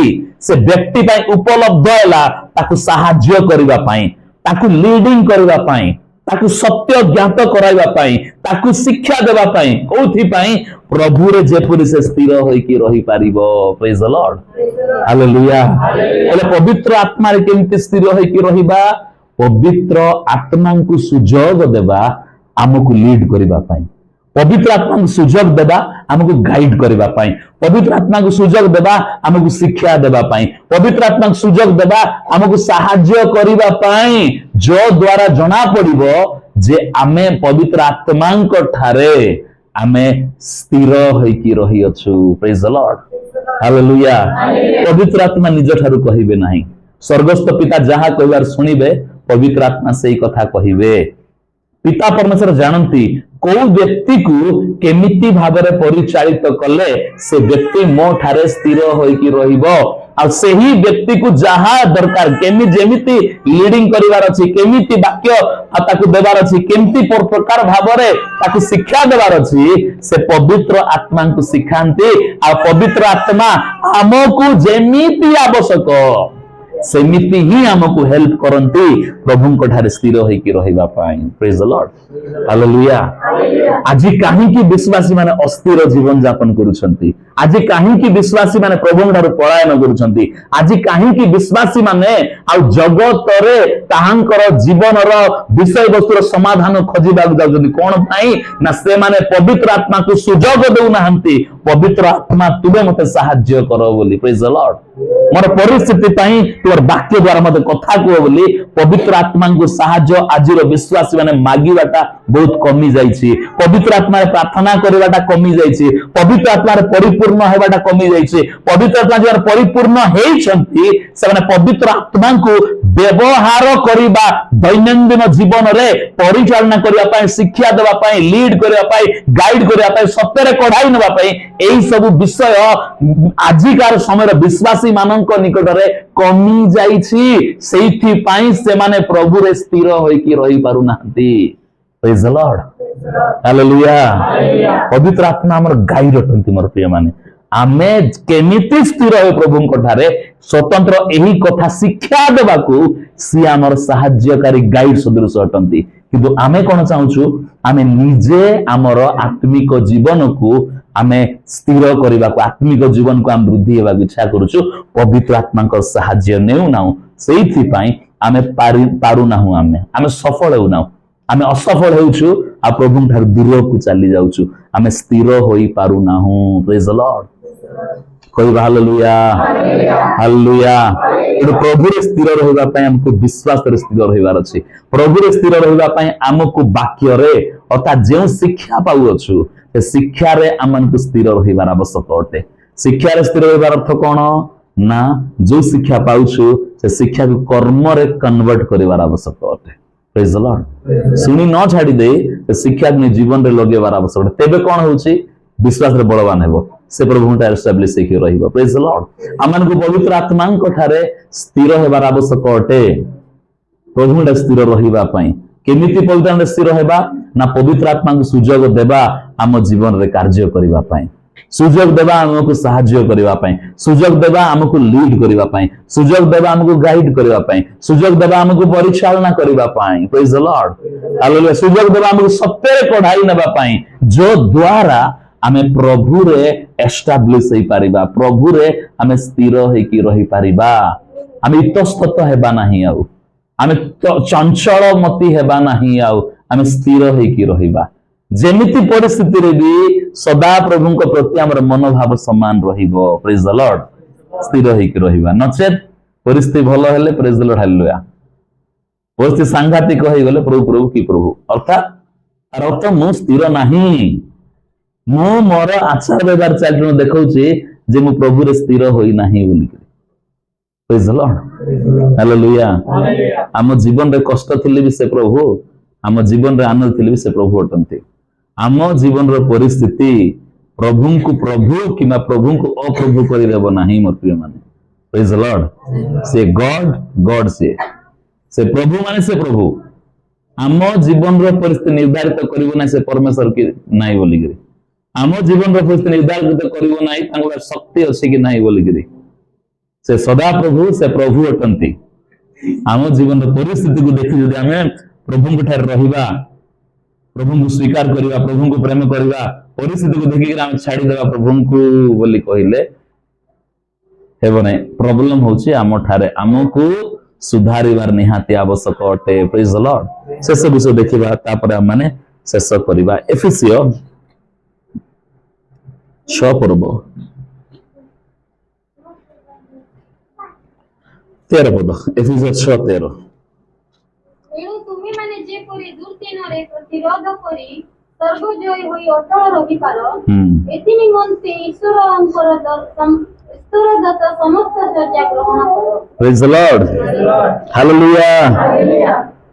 ସେ ବ୍ୟକ୍ତି ପାଇଁ ଉପଲବ୍ଧ ହେଲା ତାକୁ ସାହାଯ୍ୟ କରିବା ପାଇଁ, ତାକୁ ଲିଡିଂ କରିବା ପାଇଁ, ତାକୁ ସତ୍ୟ ଜ୍ଞାତ କରାଇବା ପାଇଁ, ତାକୁ ଶିକ୍ଷା ଦେବା ପାଇଁ। କୋଉଥିପାଇଁ? ପ୍ରଭୁରେ ଯେପରି ସେ ସ୍ଥିର ହୋଇକି ରହିପାରିବ। ପ୍ରେଜ୍ ଦ ଲର୍ଡ ହାଲେଲୁୟା। ହେଲେ ପବିତ୍ର ଆତ୍ମାରେ କେମିତି ସ୍ଥିର ହୋଇକି ରହିବା? ପବିତ୍ର ଆତ୍ମାଙ୍କୁ ସୁଯୋଗ ଦେବା ଆମକୁ ଲିଡ୍ କରିବା ପାଇଁ, ପବିତ୍ର ଆତ୍ମାଙ୍କୁ ସୁଯୋଗ ଦେବା ଆମକୁ ଗାଇଡ୍ କରିବା ପାଇଁ, ପବିତ୍ର ଆତ୍ମାଙ୍କୁ ସୁଯୋଗ ଦେବା ଆମକୁ ଶିକ୍ଷା ଦେବା ପାଇଁ, ପବିତ୍ର ଆତ୍ମାଙ୍କୁ ସୁଯୋଗ ଦେବା ଆମକୁ ସାହାଯ୍ୟ କରିବା ପାଇଁ, ଯୋ ଦ୍ୱାରା ଜଣା ପଡିବ ଯେ ଆମେ ପବିତ୍ର ଆତ୍ମାଙ୍କ ଠାରେ ଆମେ ସ୍ଥିର ହୋଇକି ରହିଅଛୁ। ପ୍ରେଜ୍ ଦ ଲର୍ଡ ହାଲେଲୁୟା। ପବିତ୍ର ଆତ୍ମା ନିଜ ଠାରୁ କହିବେ ନାହିଁ, ସ୍ୱର୍ଗସ୍ଥ ପିତା ଯାହା କହିବାର ଶୁଣିବେ ପବିତ୍ର ଆତ୍ମା ସେଇ କଥା କହିବେ। ପିତା ପରମେଶ୍ୱର ଜାଣନ୍ତି କୋଉ ବ୍ୟକ୍ତିକୁ କେମିତି ଭାବରେ ପରିଚାଳିତ କଲେ ସେ ବ୍ୟକ୍ତି ମୋ ଠାରେ ସ୍ଥିର ହୋଇକି ରହିବ, ଆଉ ସେହି ବ୍ୟକ୍ତିକୁ ଯାହା ଦରକାର, ଯେମିତି ଲିଡିଂ କରିବାର ଅଛି, କେମିତି ବାକ୍ୟ ତାକୁ ଦେବାର ଅଛି, କେମିତି ପ୍ରକାର ଭାବରେ ତାକୁ ଶିକ୍ଷା ଦେବାର ଅଛି, ସେ ପବିତ୍ର ଆତ୍ମାଙ୍କୁ ଶିଖାନ୍ତି। ଆଉ ପବିତ୍ର ଆତ୍ମା ଆମକୁ ଯେମିତି ଆବଶ୍ୟକ ସେମିତି ହିଁ ଆମକୁ ହେଲ୍ପ କରନ୍ତି ପ୍ରଭୁଙ୍କ ଠାରେ ସ୍ଥିର ହୋଇକି ରହିବା ପାଇଁ। ପ୍ରେଜ୍ ଦ ଲର୍ଡ ହାଲେଲୁୟା। ଆଜି କାହିଁକି ବିଶ୍ୱାସୀ ମାନେ ଅସ୍ଥିର ଜୀବନ ଯାପନ କରୁଛନ୍ତି? ଆଜି କାହିଁକି ବିଶ୍ୱାସୀ ମାନେ ପ୍ରଭୁଙ୍କ ଠାରୁ ପଳାୟନ କରୁଛନ୍ତି? ଆଜି କାହିଁକି ବିଶ୍ୱାସୀ ମାନେ ଆଉ ଜଗତରେ ତାହାଙ୍କର ଜୀବନର ବିଷୟବସ୍ତୁର ସମାଧାନ ଖୋଜିବାକୁ ଯାଉଛନ୍ତି? କଣ ପାଇଁ? ନା ସେମାନେ ପବିତ୍ର ଆତ୍ମାକୁ ସୁଯୋଗ ଦେଉନାହାନ୍ତି। ପବିତ୍ର ଆତ୍ମା ତୁମେ ମତେ ସାହାଯ୍ୟ କର ବୋଲି। ପ୍ରେଜ୍ ଦ ଲର୍ଡ। ମୋର ପରିସ୍ଥିତି ପାଇଁ ତୁମର ବାକ୍ୟ ଦ୍ୱାରା ମତେ କଥା କୁହ ବୋଲି ପବିତ୍ର ଆତ୍ମାଙ୍କୁ ସାହାଯ୍ୟ ଆଜିର ବିଶ୍ୱାସୀ ମାନେ ମାଗିବାଟା ବହୁତ କମି ଯାଇଛି। ପବିତ୍ର ଆତ୍ମାରେ ପ୍ରାର୍ଥନା କରିବାଟା କମି ଯାଇଛି। ପବିତ୍ର ଆତ୍ମାରେ ପରିପୂର୍ଣ୍ଣ ହେବାଟା କମି ଯାଇଛି। ପବିତ୍ର ଆତ୍ମା ଯେଉଁମାନେ ପରିପୂର୍ଣ୍ଣ ହେଇଛନ୍ତି ସେମାନେ ପବିତ୍ର ଆତ୍ମାଙ୍କୁ ବ୍ୟବହାର କରିବା, ଦୈନନ୍ଦିନ ଜୀବନରେ ପରିଚାଳନା କରିବା ପାଇଁ, ଶିକ୍ଷା ଦେବା ପାଇଁ, ଲିଡ୍ କରିବା ପାଇଁ, ଗାଇଡ୍ କରିବା ପାଇଁ, ସତ୍ୟରେ କଢାଇ ନେବା ପାଇଁ, ଏଇ ସବୁ ବିଷୟ ଆଜିକାର ସମୟର ବିଶ୍ୱାସୀ ମାନଙ୍କ ନିକଟରେ କମି ଯାଇଛି। ସେଇଥିପାଇଁ ସେମାନେ ପ୍ରଭୁରେ ସ୍ଥିର ହୋଇକି ରହିପାରୁନାହାନ୍ତି। ପ୍ରେଜ୍ ଦ ଲର୍ଡ ହାଲେଲୁୟା। ପବିତ୍ର ଆତ୍ମା ଆମର ଗାଇଡ୍ ଅଟନ୍ତି। ମୋର ପ୍ରିୟ ମାନେ, ଆମେ କେମିତି ସ୍ଥିର ହେବେ ପ୍ରଭୁଙ୍କ ଠାରେ ସ୍ୱତନ୍ତ୍ର ଏହି କଥା ଶିକ୍ଷା ଦେବାକୁ ସିଏ ଆମର ସାହାଯ୍ୟକାରୀ ଗାଇଡ୍ ସଦୃଶ ଅଟନ୍ତି। किंतु आमे कौन चाहूँ आमे निजे आमर आत्मिक जीवन को आमे स्थिर करने को आत्मिक जीवन को आम वृद्धि होगा इच्छा करुचु पवित्र आत्मा साहाय्य नेउ ना से आमे पारू ना आमे सफल हो ना आमे असफल होउछु आ प्रभु ठार दूर को चली जाउछु आमे स्थिर होई पारू ना प्रेज द लॉर्ड कहबा हालेलुया हालेलुया एतो प्रभु रे स्थिर रहबा पय हमको विश्वास रे स्थिर रहबार अछि प्रभु रे स्थिर रहबा पय हमको वाक्य रे अर्थात जे शिक्षा पाउ अछु से शिक्षा रे हमको स्थिर रहबार आवश्यक अटे शिक्षा रे स्थिर रहबार अर्थ कोन ना जो शिक्षा पाउछु से शिक्षा को कर्म रे कन्वर्ट करबार आवश्यक अटे प्रेज द लॉर्ड सुनी न छाडी दे शिक्षा को जीवन रे लगेबार आवश्यक तेबे कोन होउची विश्वास रे बलवान हेबो से प्रभु टा एस्टैब्लिश हेकि रहिबो प्रेज द लॉर्ड आमन को पवित्र आत्मा को ठारे स्थिर हेबार आवश्यक अटे प्रभु टा स्थिर रहिबा पई केमिति पवित्र आत्मा स्थिर हेबा ना पवित्र आत्मा को सुजोग देबा आम जीवन रे कार्य करिबा पई सुजोग देबा हमको साहाय्य करिबा पई सुजोग देबा हमको लीड करिबा पई सुजोग देबा हमको गाइड करिबा पई सुजोग देबा हमको परिचालना करिबा पई प्रेज द लॉर्ड हालेलुया सुजोग देबा हमको सत्य रे कढाई नेबा पई जो द्वारा आमे प्रभु रे एस्टैब्लिश होई पारिबा प्रभु रे आमे स्थिर होई रही पारिबा आमे इतस्तत हेबा नाही आउ आमे चंचल मती हेबा नाही आउ आमे स्थिर होई रहिबा जेमिति परिस्थिति रे भी सदा प्रभु को प्रति हमर मनोभाव समान रहिबो प्रेज द लॉर्ड स्थिर होई रहिबा नचेत परिस्थिति भलो हेले प्रेज द लॉर्ड हालेलुया परिस्थिति सांघातिक होई गले प्रभु प्रभु की प्रभु अर्थात अर्थ मु स्थिर नाही मु मोर आचार व्यवहार चलण देखौछि जे मु प्रभु रे स्थिर होई नाही बोली प्रेज द लॉर्ड हालेलुया हम जीवन रे कष्ट थिले भी से प्रभु हम जीवन रे आनंद थिले भी से प्रभु अटंती हम जीवन रो परिस्थिति प्रभु को प्रभु किमा प्रभु को अप्रभु करि देबो नाही मोर प्रिय माने प्रेज द लॉर्ड से गॉड से प्रभु माने से प्रभु हम जीवन रो परिस्थिति निर्धारित करिवो ना से परमेश्वर की नाही बोली गिरी हम जीवन रो परिस्थिति निर्धारित करिवो नाही तांगला शक्ति अछि कि नाही बोली गिरी से सदा प्रभु से प्रभु अटंती हम जीवन रो परिस्थिति को देखि जदि हमें प्रभु को ठार रहिबा प्रभु को स्वीकार करिबा प्रभु को प्रेम करिबा परिस्थिति को देखि हम छाडी देबा प्रभु को बोली कहिले हेबो नै प्रॉब्लम होछि हम ठारे हमको सुधारिबार निहाती आवश्यक अटे प्रेज द लॉर्ड शेष विषय देखिबा तापर हम माने शेष करिबा एफिसियो 6 पर्व 13 पद एफिसियो 6:13 एणु तुमे माने जे परि दुर्दिନରେ प्रतिरोध करी सर्वजय होई अटल रहि पारो एति निमन्ते ईश्वरଙ୍କର ईश्वरदत्त समस्त सज्जा ग्रहण करो प्रेज द लॉर्ड हालेलुया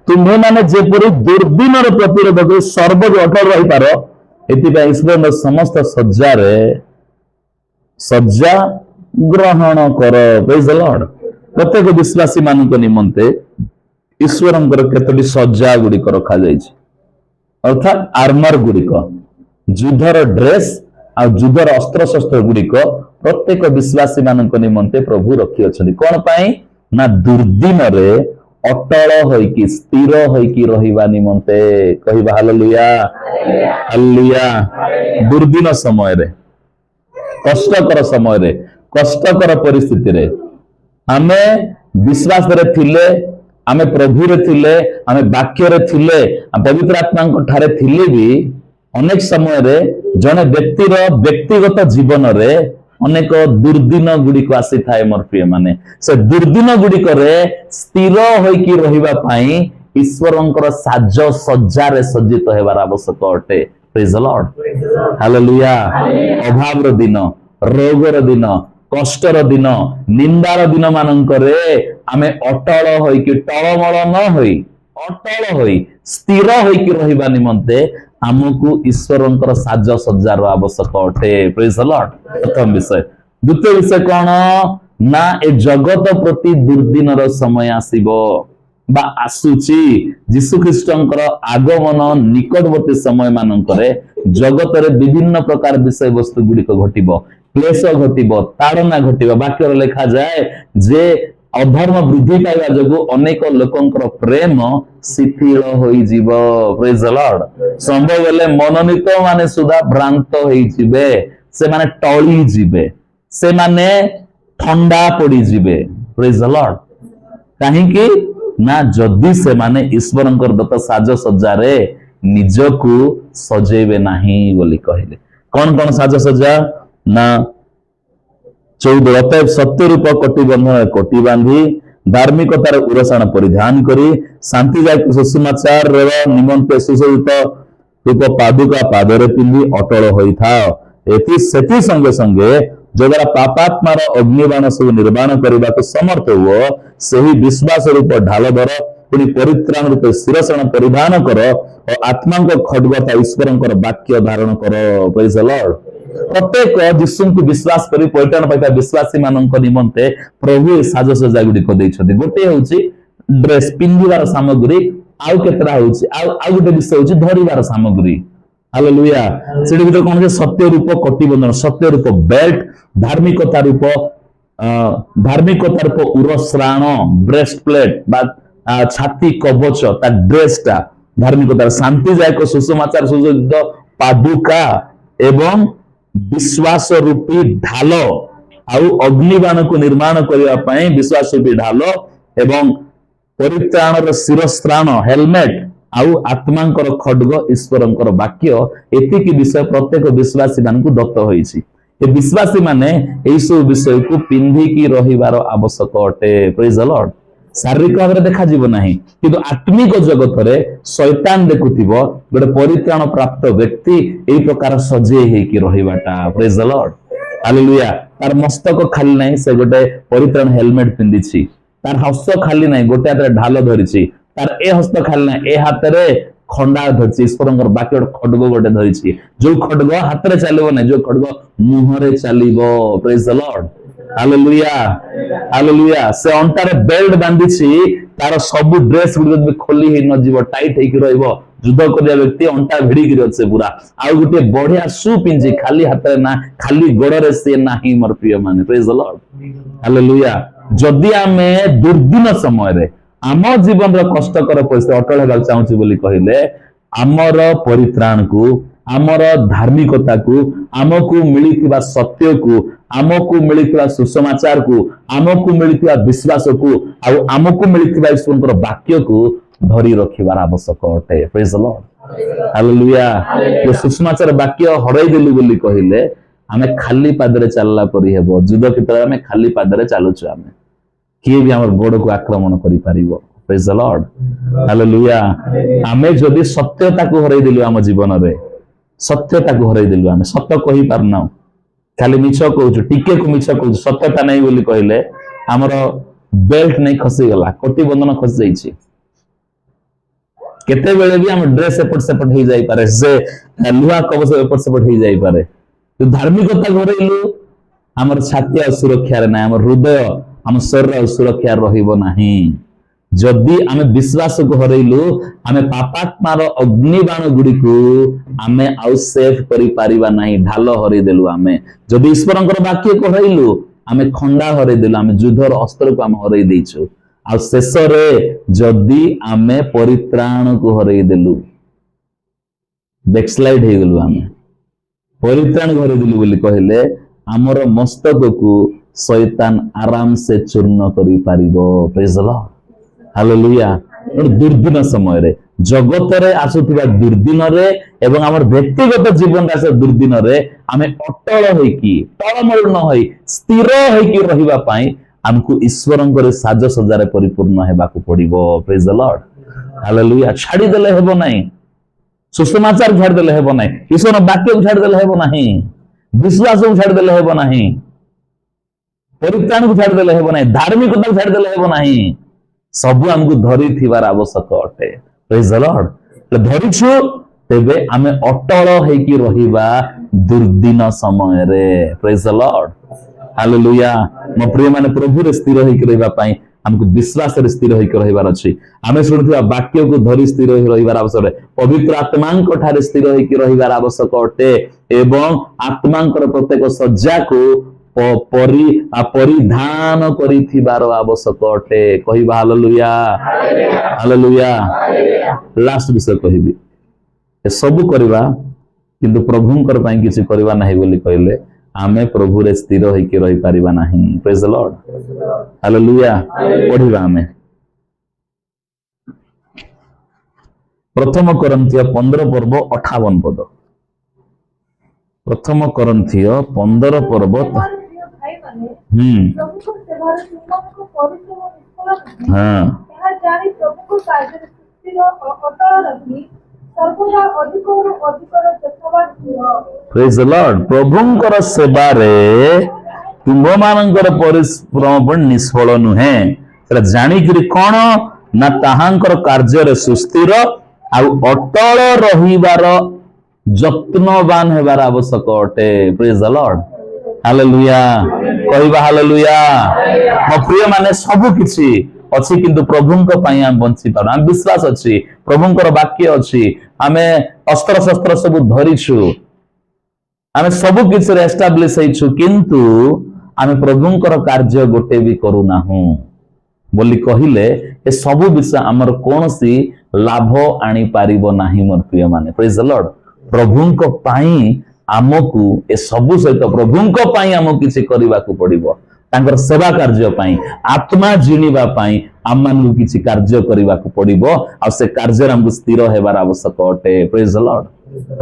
तुम्हे माने जे परि दुर्दिनर प्रतिरोध करी सर्वजय अटल रहि पारो एति पय ईश्वरन समस्त सज्जा रे सज्जा ग्रहण करो प्रेज द लॉर्ड प्रत्येक विश्वासी मानक निमन्ते ईश्वरंकर केतोटी सज्जा गुड़िक रखा जाइछि अर्थात आर्मर गुड़िक युद्धर ड्रेस आ युद्धर अस्त्र शस्त्र गुड़िक प्रत्येक विश्वासी मानक निमन्ते प्रभु रखि अछथि कोन पई ना दुर्दिन रे अटल होइकी स्थिर होइकी रहिबा निमन्ते कहिबा हालेलुया हालेलुया दुर्दिन समय रे कष्टकर परिस्थिति रे आमे विश्वास रे थिले आमे प्रभु रे थिले आमे वाक्य रे थिले पवित्र आत्मा को ठारे थिले भी अनेक समय रे जने व्यक्तिर व्यक्तिगत जीवन रे अनेक दुर्दिन गुड़िक आसी थाए मोर प्रिय माने से दुर्दिन गुड़िक रे स्थिर होइकी रहिबा पई ईश्वरंकर साज सज्जा रे सज्जित हेबार आवश्यक अटे प्रेज द लॉर्ड हालेलुया अभाव रो दिन रोग रो दिन कष्टर दिन निंदार दिन मानकरे आमे अटल होइकी टळमळ न होई अटल होई स्थिर होइकी रहिबा निमन्ते हमकु ईश्वरंकर साज सज्जार आवश्यक अटे प्रेज द लॉर्ड प्रथम विषय द्वितीय विषय कोन ना ए जगत प्रति दुर्दिनर समय आसीबो बा आसुची यीशु ख्रीष्टंकर आगमन निकटवर्ती समय मानकरे जगत रे विभिन्न प्रकार विषय वस्तु गुड़िक घटिबो क्लेश घटिबो ताड़ना घटिबो वाक्य लिखा जाए जे अधर्म वृद्धि पाइबा जोगु अनेक लोकंकर प्रेम शिथिल होई जीवो प्रेज द लॉर्ड संभव बेले मनोनीत माने सुधा भ्रांत होई जिवे से माने टळी जिवे से माने ठंडा पड़ी जिवे प्रेज द लॉर्ड काहेकि ना जदि से माने ईश्वरंकर दत्त साज सज्जारे निजकु सजेबे नाही बोली कहले कौन कौन साज सज्जा ना 14 अतएव सत्य रूप कोटि बंधन कोटि बांधी धार्मिकतार उरसाण परिधान करी शांति जाय सुसमाचार निमंते सुसज्जित रूप पादुका पादरे पिंधि अटल होई था एति सेति संगे संगे जगरा पापात्मार अग्निबाण सब निर्माण करने को समर्थ हुओ सही विश्वास रूप ढाल धर पुणी परित्राण रूप शिरसण परिधान कर और आत्मा खड्गता ईश्वर वाक्य धारण कर प्रेज द लॉर्ड प्रत्येक यीशु को विश्वास करी परित्राण पाइबा विश्वासी मानक निमंते प्रभु साजसज्जा गुड़िक देइछथि गोटे होउछि ड्रेस पिंधिबार सामग्री आउ केतरा होउछि आउ गोटे विषय होउछि धरिबार सामग्री हालेलुया सेठी भीतर कोन सत्य रूप कटिबंधन सत्य रूप बेल्ट धार्मिकता रूप उरश्राण ब्रेस्ट प्लेट बा छाती कवच ता ड्रेसटा धार्मिकतार शांति जायक सुसमाचार सुसज्जित पादुका एवं विश्वास रूपी ढाल आउ अग्निबाण को निर्माण करने पाई विश्वास रूपी ढाल एवं परित्राण शिरस्त्राण हेलमेट आउ आत्मांकर खड्ग ईश्वरंकर वाक्य एतिकी विषय प्रत्येक विश्वासी मान दत्त होइछि ए विश्वासी माने एई सब विषय को पिंधिकी रहिबार आवश्यक अटे प्रेज द लॉर्ड शारीरिक भाव देखा जीव नाही किंतु आत्मिक जगत रे शैतान देखुथिबो गोटे परित्राण प्राप्त व्यक्ति एई प्रकार सजे हेकी रहिबाटा प्रेज द लॉर्ड हालेलुया तार मस्तक खाली नाही से गोटे परित्राण हेलमेट पिंदिछि तार हस्त खाली नाही गोटे हाथ ढाल धरिछि तार ए हस्त खाली नाही ए हाथ रे खंडा धरिछि ईश्वरंकर बाकी खड्ग गोटे धरिछि जो खड्ग हाथ रे चलिबो नाही जो खड्ग मुंह रे चलिबो praise the lord hallelujah hallelujah से अंटारे बेल्ट बांधिछि तार सब ड्रेस गुडी खोली हे न जीव टाइट हेकी रहइबो युद्ध करिया व्यक्ति अंटा भिड़ी गिरि अछि पूरा आ गोटे बढ़िया शू पिंजी खाली हाथ रे ना खाली गोड़ रे से नाही मोर प्रिय माने प्रेज द लॉर्ड हालेलुया जदि आमे दुर्दिन समय रे आम जीवन रो कष्टकर परिस्थिति अटल हेबा चाहूछि बोली कहिले आमर परित्राण को आमर धार्मिकता को आमको मिलिथिबा सत्य को आमको मिलिथिबा सुसमाचार को आमको मिलिथिबा विश्वास को आ आमको मिलिथिबा ईश्वरकर वाक्य को धरी रखिबार आवश्यक अटे प्रेज द लॉर्ड हालेलुया ये सुसमाचार वाक्य हरई देलु बोली कहिले आमे खाली पादरे चलला परी हेबो युद्ध क्षेत्र में खाली पादरे चालुछु आमे किए भी हमर गोड़ को आक्रमण करि पारिबो प्रेज द लॉर्ड हालेलुया आमे जदि सत्यता को हरई देलु हम जीवन रे सत्यता को हरई देलु आमे सत्य कहि पारना खाली मिछ कहूछु टिके को मिछ कहूछु सत्यता नहीं बोली कहिले हमर बेल्ट नहीं खसी गला कोटि बंधन खसी जाईछि केते बेले भी हम ड्रेस एपट सेपट हो जाई पारे से लुहा कवच एपट सेपट हो जाई पारे तो धार्मिकता घरइलु हमर छाती सुरक्षा रे ना हमर हृदय हम शरीर सुरक्षा रहिबो नाही जदि आमे विश्वास को हरइलु आमे पापात्मार अग्निबाण गुडी को आमे आउ सेफ करि पारिबा नाही ढाल हरइ देलु आमे जदि ईश्वरंकर वाक्य को हरइलु आमे खंडा हरइ देलु आमे युद्धर अस्त्र को आमे हरइ देइछु आ शेष रे जदि आमे परित्राण को हरइ देलु बैकस्लाइड हे गेलु आमे परित्राण हरइ देलु बोली कहिले हमर मस्तक को शैतान आराम से चूर्ण करि पारिबो प्रेज द लॉर्ड हालेलुया दुर्दिन समय रे जगत रे आसुथिबा दुर्दिन रे एवं हमर व्यक्तिगत जीवन रे दुर्दिन रे आमे अटल होइकी टळमळ न होई स्थिर होइकी रहिबा पई हमकु ईश्वरंकर साज सज्जारे परिपूर्ण हेबाकू पड़िबो प्रेज द लॉर्ड हालेलुया छाडी देले हेबो नाही सुसमाचार छाडी देले हेबो नाही ईश्वर वाक्य छाडी देले हेबो नाही विश्वास छाडी देले हेबो नाही परित्राण को छाडी देले हेबो नाही धार्मिकता को छाडी देले हेबो नाही सब हमको धरी थिबार आवश्यक अटे प्रेज द लॉर्ड धरिछु तेबे आमे अटल हेकी रहिबा दुर्दिन समय रे प्रेज द लॉर्ड हालेलुया मो प्रिय माने प्रभु रे स्थिर हेकी रहिबा पई हमको विश्वास रे स्थिर हेकी रहिबार अछि आमे सुनथिबा वाक्य को धरि स्थिर हेकी रहिबार आवश्यक पवित्र आत्मांक ठारे स्थिर हेकी रहिबार आवश्यक अटे एवं आत्मांकर प्रत्येक सज्जा को परिधान करिथिबार आवश्यक अटे कहिबा हालेलुया हालेलुया लास्ट विषय कहबी ए सब करबा किंतु प्रभुंकर पई किछि करबा नाही बोली कहले आमे प्रभु रे स्थिर होई के रही परिबा नाही प्रेज द लॉर्ड हालेलुया पढिबा आमे प्रथम कोरिन्थियो 15 पर्व 58 पद प्रथम कोरिन्थियो 15 पर्व हाँ प्रेज द लॉर्ड प्रभुंकर सेवा रे तुम मानकर परिश्रम पण निष्फल नुहे सेटा जानि कि कोन ना ताहांकर कार्य रे सुस्थिर आउ अटल रहिबार जत्नवान हेबार आवश्यक अटे प्रेज द लॉर्ड हालेलुया कहिबा हालेलुया मो प्रिय माने सब किछि अछि किंतु प्रभुंक पई हम बंची पार हम विश्वास अछि प्रभुंकर वाक्य अछि आमे अस्त्र शस्त्र सब धरिछु आमे सब किछि रे एस्टैब्लिश हेछु किंतु आमे प्रभुंकर कार्य गोटे भी करू नाहु बोली कहिले ए सब विषय हमर कोनसी लाभ आनी पारिबो नाही मोर प्रिय माने प्रेज द लॉर्ड प्रभुंक पई आमकु ए सब सहित प्रभुंक पई आमकु किछि करिबाकू पड़िबो तांकर सेवा कार्य पई आत्मा जिनिबा पई आममानकु किछि कार्य करिबाकू पड़िबो आ से कार्य हमकु स्थिर हेबार आवश्यक अटे प्रेज द लॉर्ड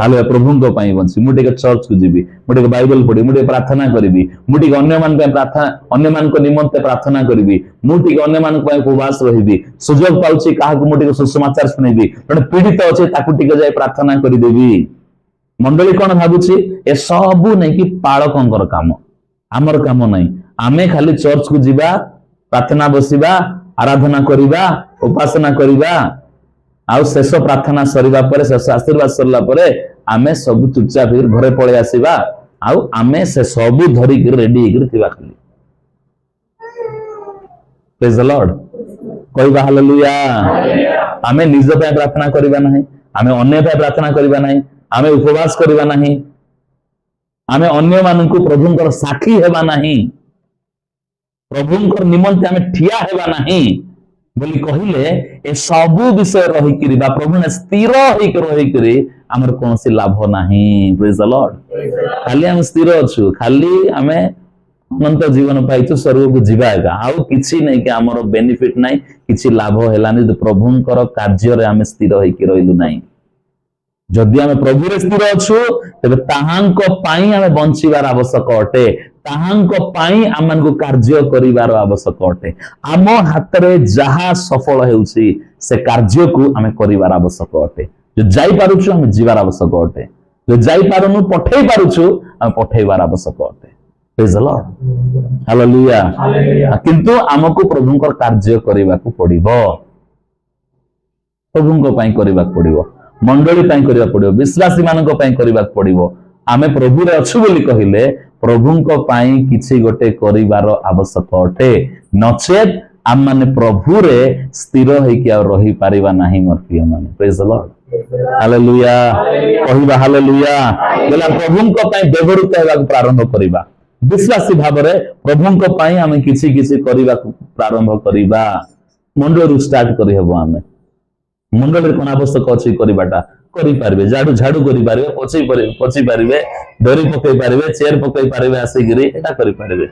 हालेलुया प्रभुंक पई बंसी मुटिक चर्च को जीबी मुटिक बाइबल पढी मुटिक प्रार्थना करिबी मुटिक अन्य मान पई प्रार्थना अन्य मान को निमंते प्रार्थना करिबी मुटिक अन्य मान पई उपवास रहिबी सुजोग पाउची काहाकु मुटिक सुसमाचार सुनेबी जने पीड़ित अछि ताकु टिके जाय प्रार्थना करि देबी मंडली कोन भाबुची ए सबु नै कि पाळकंकर काम हमर काम नै आमे खाली चर्च को जीवा प्रार्थना बसिबा आराधना करिबा उपासना करिबा आउ शेष प्रार्थना सरिबा परे शेष आशीर्वाद सरला परे आमे सब चुपचाप घरे पळे आसीबा आउ आमे से सब धरि के रेडी हिर थिबा खाली प्रेज द लॉर्ड कहिबा हालेलुया आमे निज पे प्रार्थना करिबा नाही आमे अन्य पे प्रार्थना करिबा नाही आमे उपवास करिबा नाही आमे अन्य मानकु प्रभुंकर साक्षी हेबा नाही प्रभुंकर निमंते आमे ठिया हेबा नाही बोली कहिले ए सबु विषय रही करी बा प्रभु ने स्थिर होई के रही करी हमर कोनसी लाभ नाही प्रेज द लॉर्ड खाली हम स्थिर अछु खाली हमें अनंत जीवन पाइछु स्वर्ग को जीवा एगा आउ किछि नै कि हमर बेनिफिट नै किछि लाभ हेलानी तो प्रभुंकर कार्य रे हमें स्थिर होई के रहिलु नाही जदि हमें प्रभु रे स्थिर अछु तबे ताहांक पई हमें बंचिबार आवश्यक अटे ताहांक पई हमनको कार्य करिवार आवश्यक अटे आम हाथ रे जहा सफल हेउछि से कार्य को हमें करिवार आवश्यक अटे जो जाई पारुछु हम जीवार आवश्यक अटे जो जाई पारुनु पठेई पारुछु हम पठेइबार आवश्यक अटे प्रेज द लॉर्ड हालेलुया किंतु हमको प्रभुंकर कार्य करिवाकू पड़िबो प्रभुंक पई करिवाकू पड़िबो मंडली पई करिवाकू पड़िबो विश्वासी मानक पई करिवाकू पड़िबो आमे प्रभु रे अछु बोली कहिले प्रभुंक पई किछि गोटे करिवार आवश्यक अटे नचेत आम माने प्रभु रे स्थिर होई के रही पारिबा नाही मोर प्रिय माने प्रेज द लॉर्ड हालेलुया कहिबा हालेलुया बोला प्रभुंक पई व्यवहृत हेबाक प्रारंभ करिबा विश्वासी भाव रे प्रभुंक पई आमे किछि किछि करिबा प्रारंभ करिबा मंडल स्टार्ट करि हेबो आमे मंडल रे कोन आवश्यक अछि करिबाटा करि पारबे झाड़ू करि पारबे पोछि पारबे दरी पकई पारबे चेयर पकई पारबे आसी गिरी एटा करि पारबे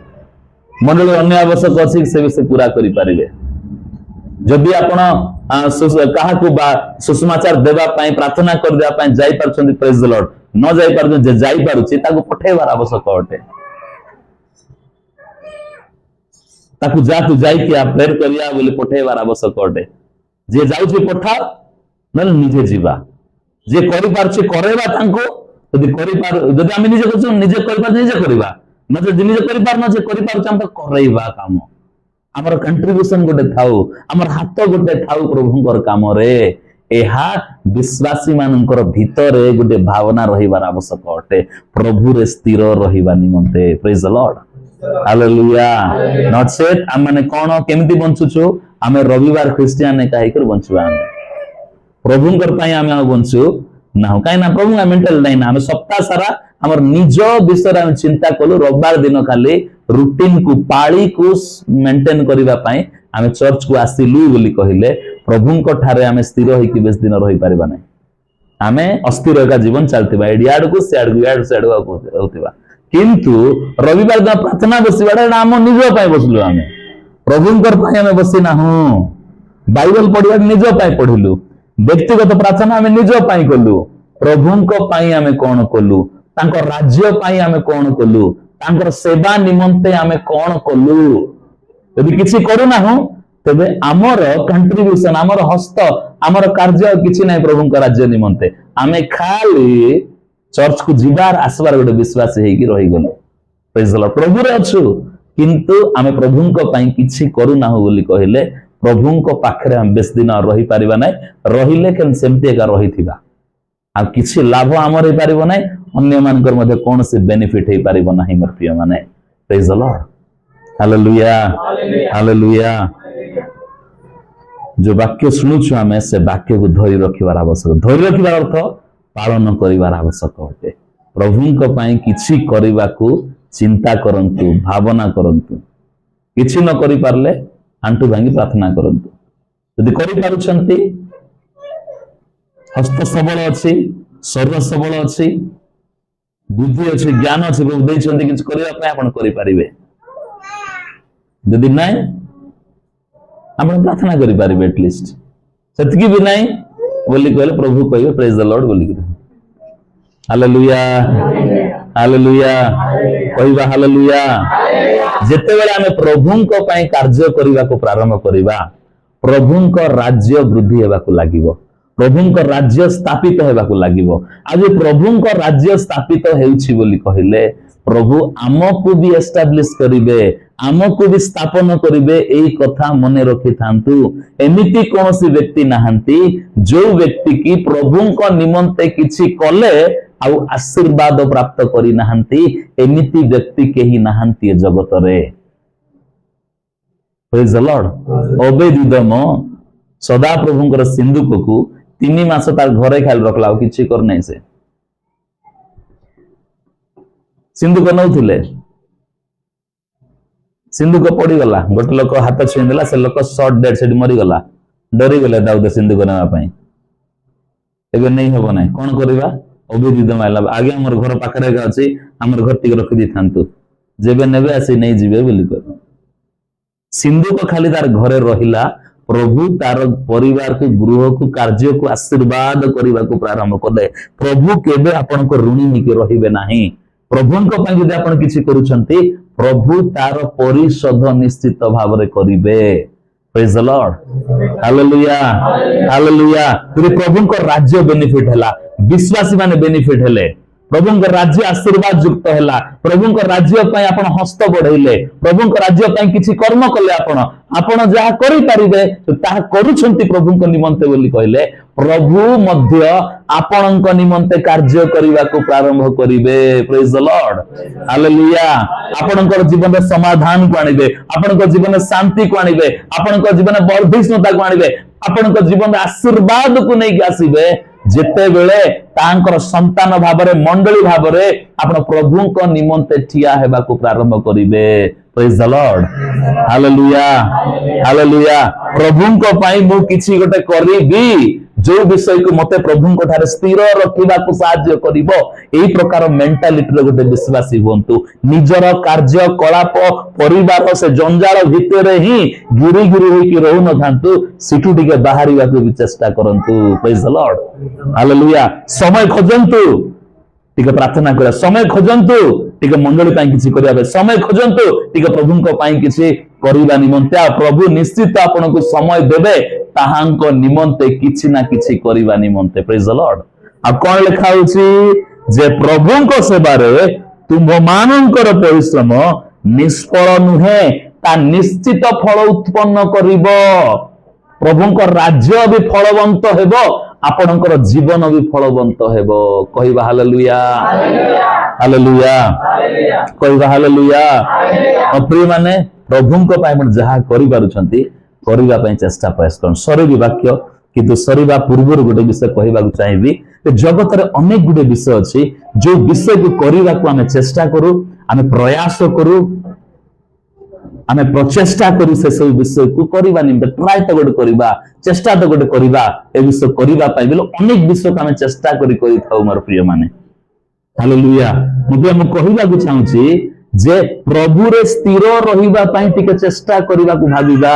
मंडल अन्य आवश्यक अछि से भी से पूरा करि पारबे जदि आपण काहा को सुसमाचार देबा पई प्रार्थना कर देबा पई जाई परछन प्रेज द लॉर्ड न जाई पर जे जाई पारुछि ताको पठेबार आवश्यक अटे ताकू जा तू जाई कि आप प्रेयर करिया बोले पठेबार आवश्यक अटे जे जाउछि पठा न निजे जीवा जे करि पारछि करेबा तांको जदि करि पार जदि हम निजे करछु निजे करि पार निजे करबा न जे निजे करि पार न जे करि पारछ हम करैबा काम हमर कंट्रीब्यूशन गोटे थाउ हमर हाथ गोटे थाउ प्रभुंकर काम रे एहा विश्वासी मानकर भितरे गोटे भावना रहिबार आवश्यक अटे प्रभु रे स्थिर रहिबा निमंते प्रेज द लॉर्ड हालेलुया नचेत हम माने कोन केमिति बंचुछु आमे रविवार क्रिश्चियन ने काहे कर बंचुआ हम प्रभुंकर पई आमे बंचु ना काई ना प्रभु मेंटल नहीं ना हमें सप्ताह सारा हमर निज विषय हम चिंता कलु रविवार दिन खाली रूटीन को पाली को मेंटेन करबा पई आमे चर्च को आसिलु बोली कहिले प्रभुंक ठारे आमे स्थिर होई कि बेस दिन रही परिबा नै आमे अस्थिर का जीवन चलतिबा एडियाड को सेड गुयाड सेड होतिबा किंतु रविवार दिन प्रार्थना बसिबाडा नाम निज पई बसलु आमे प्रभुंकर पई आमे बसी ना हूं बाइबल पढिबा निज पई पढिलु व्यक्तिगत प्रार्थना आमे निज पई कलु प्रभुंक पई आमे कोन कलु तांको राज्य पई आमे कोन कलु तांकर सेवा निमंते आमे कोन कलु यदि किसी करू ना हूं तबे आमर कंट्रीब्यूशन आमर हस्त आमर कार्य किछि नै प्रभुंक राज्य निमंते आमे खाली चर्च को जीवार आसबार गोटे विश्वास हेई कि रही गलो प्रेज द लॉर्ड प्रभु रे अछु किंतु आमे प्रभुंक पई किछि करू ना हो बोली कहिले प्रभुंक पाखरे हम बेस दिन रही परिबा नै रहिले केन सेमति एका रहिथिबा आ किछि लाभ आमर हे परिबो नै अन्य मानकर मध्ये कोन से बेनिफिट हे परिबो नाही मोर प्रिय माने praise the lord hallelujah hallelujah जो वाक्य शुणुछु आमे से वाक्य को धरि रखिबार आवश्यक धरि रखिबार अर्थ पालन करिबार आवश्यक होते प्रभुंक पई किछि करिबाकू चिंता करंतु भावना करंतु किछि न करि पारले आंटू भांगी प्रार्थना करंतु यदि करि पारुछंती हस्त सबल अछि शरीर सबल अछि बुद्धि अछि ज्ञान अछि प्रभु दैछंती किछि करिबा पई आपण करि पारिबे यदि नै आपण प्रार्थना करि पारिबे एटलिस्ट सेतकी भी नै बोली कहले प्रभु कहबे प्रेज द लॉर्ड बोली हालेलुया हालेलुया कहबा हालेलुया जेते बेले हमें प्रभुंक पई कार्य करिबा को प्रारंभ करिबा प्रभुंक राज्य वृद्धि हेबा को लागिवो प्रभुंक राज्य स्थापित हेबा को लागिवो आज प्रभुंक राज्य स्थापित हेउछि बोली कहिले प्रभु आमको भी एस्टाब्लिश करिवे आमको भी स्थापन करिवे एई कथा मने रखि थांतु एमिति कोनोसी व्यक्ति नाहंती जो व्यक्ति की प्रभुंक निमंते किछि कले आउ आशीर्वाद प्राप्त करि नाहंती एमिति व्यक्ति केही नाहंती जगत रे प्रेज द लॉर्ड ओबेदिदम सदा प्रभुंकर सिंधुक को 3 मास तार घरे खाल रखला किछि कर नै से सिंधुक नौथिले सिंधुक पड़ी गला गोटे लोक हाथ छुई देला से लोक शॉर्ट डेड सेठी मरी गला डरी गले दाऊद सिंधुक नेवा पई एबे नै हेबो नै कोन करबा अभिदिद माइला आगे हमर घर पाखरे का अछि हमर घर टिक रखि दी थांतु जेबे नेबे आसी नै जिबे बोली कर सिंधुक खाली तार घरे रहिला प्रभु तार परिवार को गृह को कार्य को आशीर्वाद करबा को प्रारंभ करले प्रभु केबे आपन को ऋणी निके रहिबे नाही प्रभुंक पई जदि आपन किछि करूछंती प्रभु तार परिशोध निश्चित भाव रे करिवे praise the lord hallelujah hallelujah प्रभुंक राज्य बेनिफिट हला विश्वासी माने बेनिफिट हेले प्रभुंक राज्य आशीर्वाद युक्त हैला प्रभुंक राज्य पई आपण हस्त बढ़ैले प्रभुंक राज्य पई किछि कर्म कले आपण जहा करि पारिबे ताहा करूछंती प्रभुंक निमंते बोली कहले प्रभु मध्य आपणक निमंते कार्य करिवा को प्रारंभ करिवे प्रेज द लॉर्ड हालेलुया आपणकर जीवन में समाधान को आनिबे आपणकर जीवन में शांति को आनिबे आपणकर जीवन में वर्धिष्णुता को आनिबे आपणकर जीवन में आशीर्वाद को नै आसीबे जेते बेले तांकर संतान भाबरे मंडली भाबरे आपण प्रभुंक निमंते ठिया हेबा को प्रारंभ करिवे praise the lord hallelujah hallelujah प्रभुंक पई मु किछि गोटे करिबी जो विषय को मते प्रभुंक ठारे स्थिर रखिबा को सहाय्य करिवो एई प्रकार मेंटालिटी रे गोटे विश्वासी होंतु निजर कार्य कलाप परिवार से जंजाल भितरे ही गिरी गिरी होई कि रहु न थांतु सिटु टिके बाहरिबा को भी चेष्टा करंतु प्रेज द लॉर्ड हालेलुया समय खोजंतु टिके प्रार्थना करा समय खोजंतु टिके मंडली पई किछि करिया समय खोजंतु टिके प्रभुंक पई किछि करिबा निमंते प्रभु निश्चित आपन को समय देबे ताहांक निमंते किछि ना किछि करिबा निमंते प्रेज द लॉर्ड आ कोन लिखा होछि जे प्रभुंक सेवा रे तुम मानकर परिश्रम निष्फल नुहे ता निश्चित फल उत्पन्न करिवो प्रभुंक राज्य भी फलवंत हेबो आपणकर जीवन भी फलवंत हेबो कहिबा हालेलुया हालेलुया कहिबा हालेलुया प्रिय माने प्रभुंक पई मन जहा करि पारुछंती करिबा पई चेष्टा प्रयास करन सरीबी वाक्य किंतु सरीबा पूर्व गोटे विषय कहबा चाहिबी जगत रे अनेक गुडे विषय अच्छी जो विषय को करने को आम चेष्टा करू आम प्रयास करू आम प्रचेष्टा करू से सब विषय को करवा निम्ते ट्राई तो गोटे करवा चेष्टा तो गोटे करवा ए विषय करने बोले अनेक विषय को आम चेष्टा कर मोर प्रिय माने हालेलुया मुझे कहवाक चाहूँगी जे प्रभु रे स्थिर रहिबा पई टिके चेष्टा करबा को भाबिबा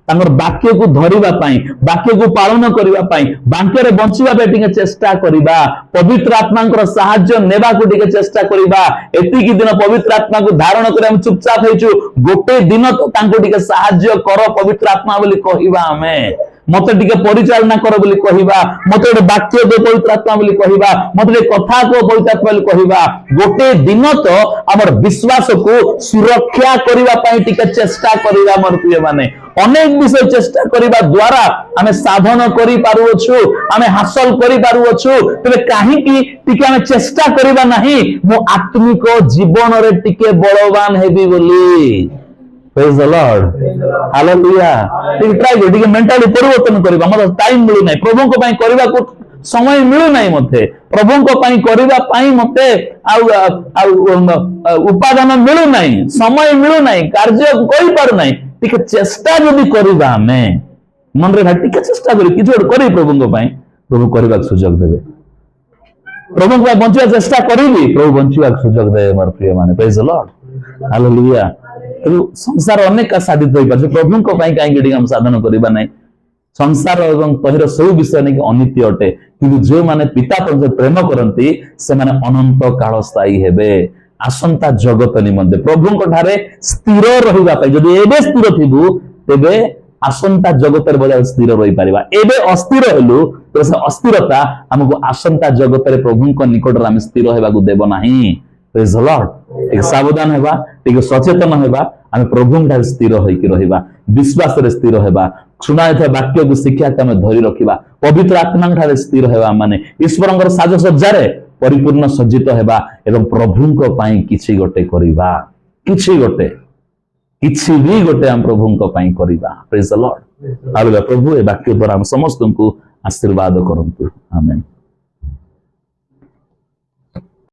तांगर वाक्य को धरिबा पई वाक्य को पालन करबा पई वाक्य रे बंचिबा पे टिके चेष्टा करबा पवित्र आत्मांकर सहाय्य नेबा को टिके चेष्टा करबा एति की दिन पवित्र आत्मा को धारण करे हम चुपचाप हेचु गोटे दिन तो तांको टिके सहाय्य कर पवित्र आत्मा बोली कहिबा हमें मते टिके परिचालना कर बोली कहिबा मते गोटे वाक्य दे पवित्र आत्मा बोली कहिबा मते कथा को पवित्र आत्मा बोली कहिबा गोटे दिन तो हमर विश्वास को सुरक्षा करबा पई टिके चेष्टा करबा मोर प्रिय माने अनेक विषय चेष्टा करबा द्वारा आमे साधन करि पारुछु आमे हासिल करि पारुछु तबे काहे की टिके आमे चेष्टा करबा नाही मो आत्मिक जीवन रे टिके बलवान हेबी बोली Praise the Lord. Hallelujah. ठीक ट्राई करो ठीक मेंटाली परिवर्तन करबा मत टाइम मिलु नै प्रभु को पई करबा को समय मिलु नै मते प्रभु को पई करबा पई मते उपादान मिलु नै समय मिलु नै कार्य कोई पारु नै ठीक चेष्टा जदी करबा हमें मन रे ठीक चेष्टा करी कि जोड़ करी प्रभु को पई प्रभु करबा सुयोग देबे प्रभु को बंचवा चेष्टा करिबी प्रभु बंचवा सुयोग दे मोर प्रिय माने प्रेज द लॉर्ड हालेलुया संसार अनेक साधित हो पारे प्रभु को कहीं हम साधन करबा नै संसार एवं तहिर सब विषय नहीं अनित्य अटे कि जो माने पिता पर प्रेम करती से माने अनंत काल स्थायी हेबे आसंता जगत निमंते प्रभु को ठारे स्थिर रहिबा पई जदी एबे स्थिर थिबु तेबे आसंता जगत बजाय स्थिर रही पारिबा एबे अस्थिर हेलु तो से अस्थिरता हमको आसंता जगत रे प्रभु को निकट रे हम स्थिर हेबा को देबो नाही प्रेज द लॉर्ड एक सावधान हेबा एक सचेतन हेबा हम प्रभु ठारे स्थिर होइकी रहिबा विश्वास रे स्थिर हेबा सुनायथा वाक्य को शिक्षा के हम धरि रखिबा पवित्र आत्मा ठारे स्थिर हेबा माने ईश्वरंकर साज सज्जा रे परिपूर्ण सज्जित हेबा एवं प्रभु को पई किछि गोटे करिबा किछि भी गोटे हम प्रभु को पई करिबा प्रेज द लॉर्ड हालेलुया प्रभु ए वाक्य द्वारा हम समस्त को आशीर्वाद करंतु आमेन।